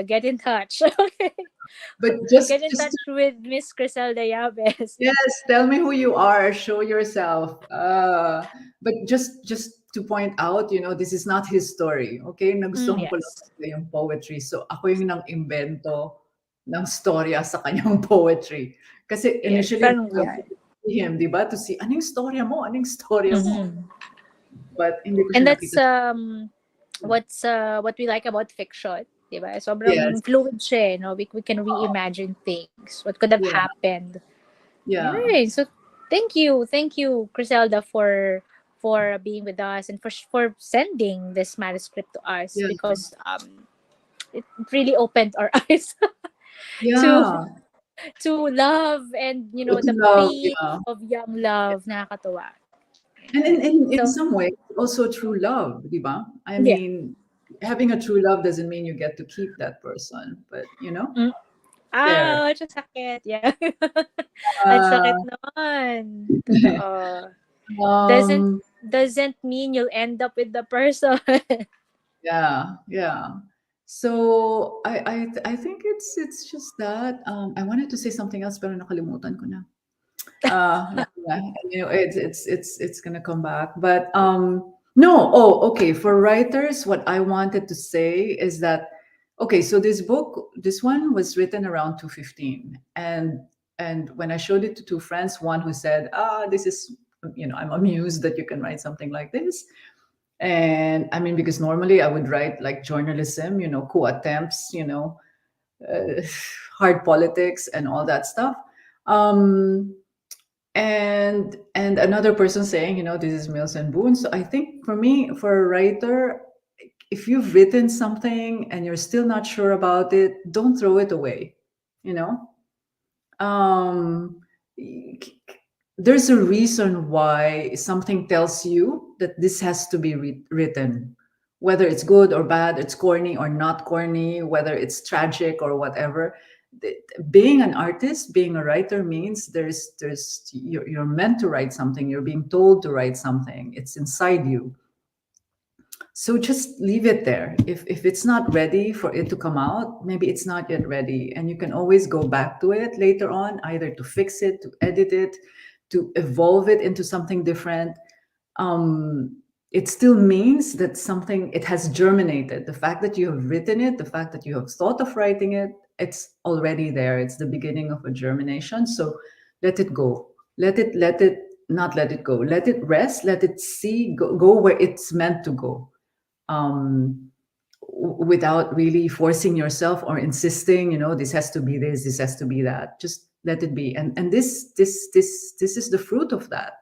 get in touch. Okay. But just Get in just touch with Miss Criselda Yabes. yes, tell me who you are, show yourself. But just to point out, this is not his story. Okay? Nagustuhan ko lang Yes. talaga yung poetry. So ako yung nang-imbento ng storya sa kanyang poetry. Kasi Yes. initially, Parang, I yeah. wanted to see him, di ba? To see, anong storya mo? Anong storya mo? Mhm. But hindi ko And siya that's nakita. what we like about fiction, 'di ba? Yes. Sobrang fluid siya, no? We can Oo. reimagine things. What could have Yeah. happened. Yeah. Right. So thank you, Criselda, for being with us and for sending this manuscript to us Yeah. because it really opened our eyes to Yeah. love and To the love, pain yeah. of young love. Nakakatuwa. And Right. in So some ways, also true love, di ba? I yeah. mean, having a true love doesn't mean you get to keep that person, but. Mm. There. Ouch! Ang sakit. Yeah. Ang sakit Uh, nun. Totoo. Doesn't um, doesn't mean you'll end up with the person. yeah, yeah. So I think it's just that. I wanted to say something else, pero nakalimutan ko na. Yeah, it's gonna come back. But no, oh, okay. For writers, what I wanted to say is that okay, so this one was written around 215, and when I showed it to two friends, one who said, this is, I'm amused that you can write something like this. And I mean, because normally I would write like journalism, coup attempts, uh, hard politics and all that stuff. Um, and another person saying, this is Mills and Boone. So I think for me, for a writer, if you've written something and you're still not sure about it, don't throw it away. You know, um, there's a reason why something tells you that this has to be written, whether it's good or bad, it's corny or not corny, whether it's tragic or whatever. Being an artist, being a writer means you're meant to write something, you're being told to write something, it's inside you. So just leave it there. If it's not ready for it to come out, maybe it's not yet ready, and you can always go back to it later on, either to fix it, to edit it, to evolve it into something different. It still means that something, it has germinated. The fact that you have written it, the fact that you have thought of writing it, it's already there. It's the beginning of a germination. So let it go. Let it not let it go. Let it rest. Let it go where it's meant to go. Without really forcing yourself or insisting, this has to be this has to be that. Just let it be. And this is the fruit of that.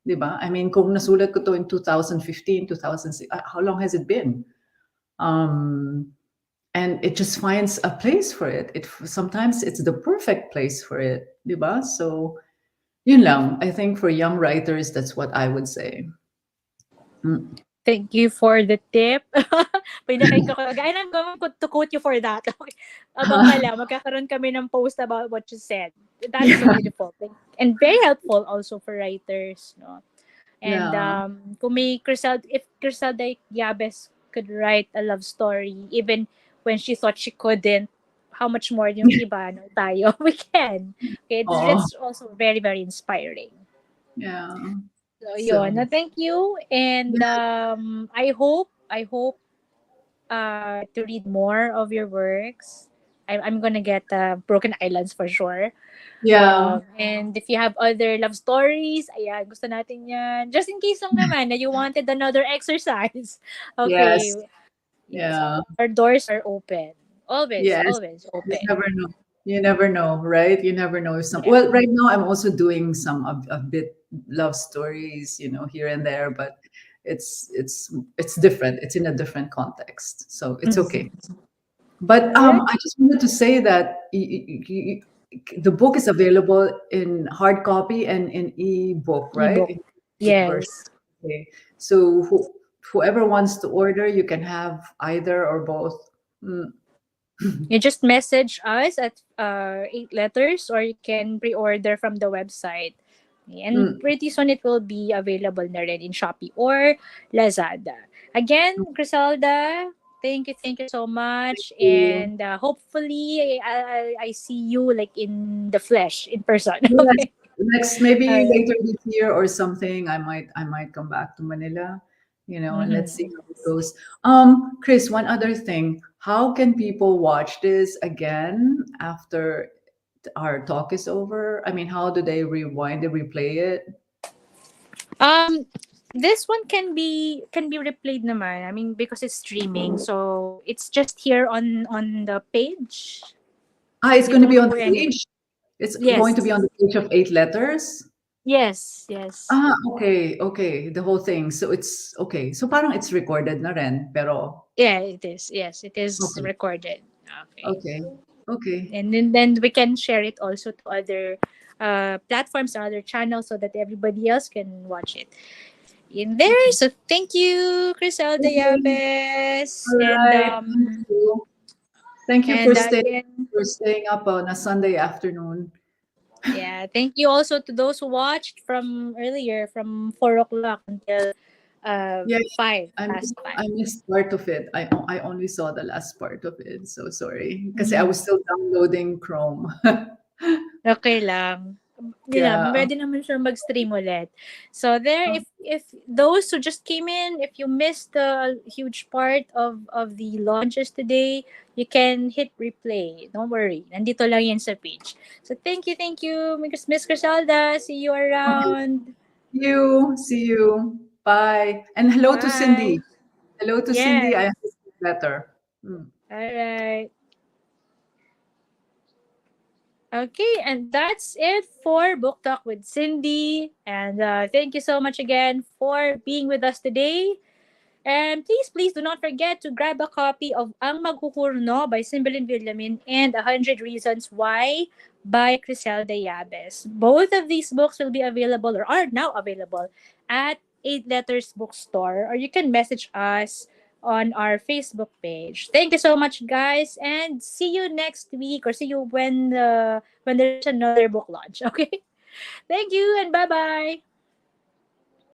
'Di ba? I mean, kung nasulat ko to in 2015, 2006, how long has it been? And it just finds a place for it. Sometimes it's the perfect place for it, 'di ba? So, yun lang. I think for young writers, that's what I would say. Mm. Thank you for the tip. Pinakita ko. And I'm going to quote you for that. Okay. Abang pala, magkakaroon kami ng post about what you said. That's so beautiful. And very helpful also for writers. No? And Yeah. kung may Criselda, if Criselda Yabes could write a love story, even when she thought she couldn't, how much more yung iba, no, tayo, we can. Okay, Oh, that's also very, very inspiring. yeah. So, yun. So, Na thank you. And I hope to read more of your works. I'm gonna get Broken Islands for sure. yeah. And if you have other love stories, ayan, gusto natin yan. Just in case lang naman na you wanted another exercise. Okay. Yes. Yes. Yeah. Our doors are open. Always, Yes. always You open. never know. You never know, right? You never know if Yeah. well, right now I'm also doing some a bit love stories, here and there, but it's different. It's in a different context. So it's okay. Mhm. But Alright. I just wanted to say that the book is available in hard copy and in ebook, right? Ebook. In ebook version. Yes. Okay. So whoever wants to order, you can have either or both. Mm, You just message us at 8 letters, or you can pre-order from the website. And mm. pretty soon it will be available na rin in Shopee or Lazada. Again, Criselda, thank you so Thank much. you. And hopefully I see you like in the flesh, in person. Yes, Okay. next maybe Alright. later this year or something, I might come back to Manila, and let's see Mhm. how it goes. Chris, one other thing. How can people watch this again after our talk is over? I mean, how do they rewind and replay it? Um, this one can be replayed naman. I mean, because it's streaming, so it's just here on the page. It's You going to be don't on go the anywhere. page. It's going to Yes. be on the page of 8 letters. Yes. Yes. Okay, okay, the whole thing. So it's okay. So parang it's recorded na rin, pero Yeah, it is. Yes, it is okay, recorded. Okay. okay, okay. And then we can share it also to other platforms or other channels so that everybody else can watch it in there. So thank you, Criselda Okay. Yabes. All And right. Thank you. Thank you And again, for staying up on a Sunday afternoon. yeah, thank you also to those who watched from earlier, from 4 o'clock until Yeah, 5, I past missed, 5. I missed part of it. I only saw the last part of it. So sorry. Because I Mhm. was still downloading Chrome. Okay lang. Yun na, Yeah. pwede naman siya mag-stream ulit. So there, if those who just came in, if you missed the huge part of the launches today, you can hit replay. Don't worry. Nandito lang yan sa page. So thank you, Miss Criselda. See you Okay. around. See you. See you. Bye. And hello to Bye. Cindy. Hello to Cindy. I Yes. understand better. Mm. All right. Okay, and that's it for Book Talk with Cindy. And thank you so much again for being with us today. And please do not forget to grab a copy of Ang Maghuhurno by Cymbeline Villamin and 100 Reasons Why by Criselda Yabes. Both of these books will be available or are now available at 8 Letters Bookstore, or you can message us on our Facebook page. Thank you so much, guys, and see you next week, or see you when there's another book launch. Okay? Thank you and bye-bye.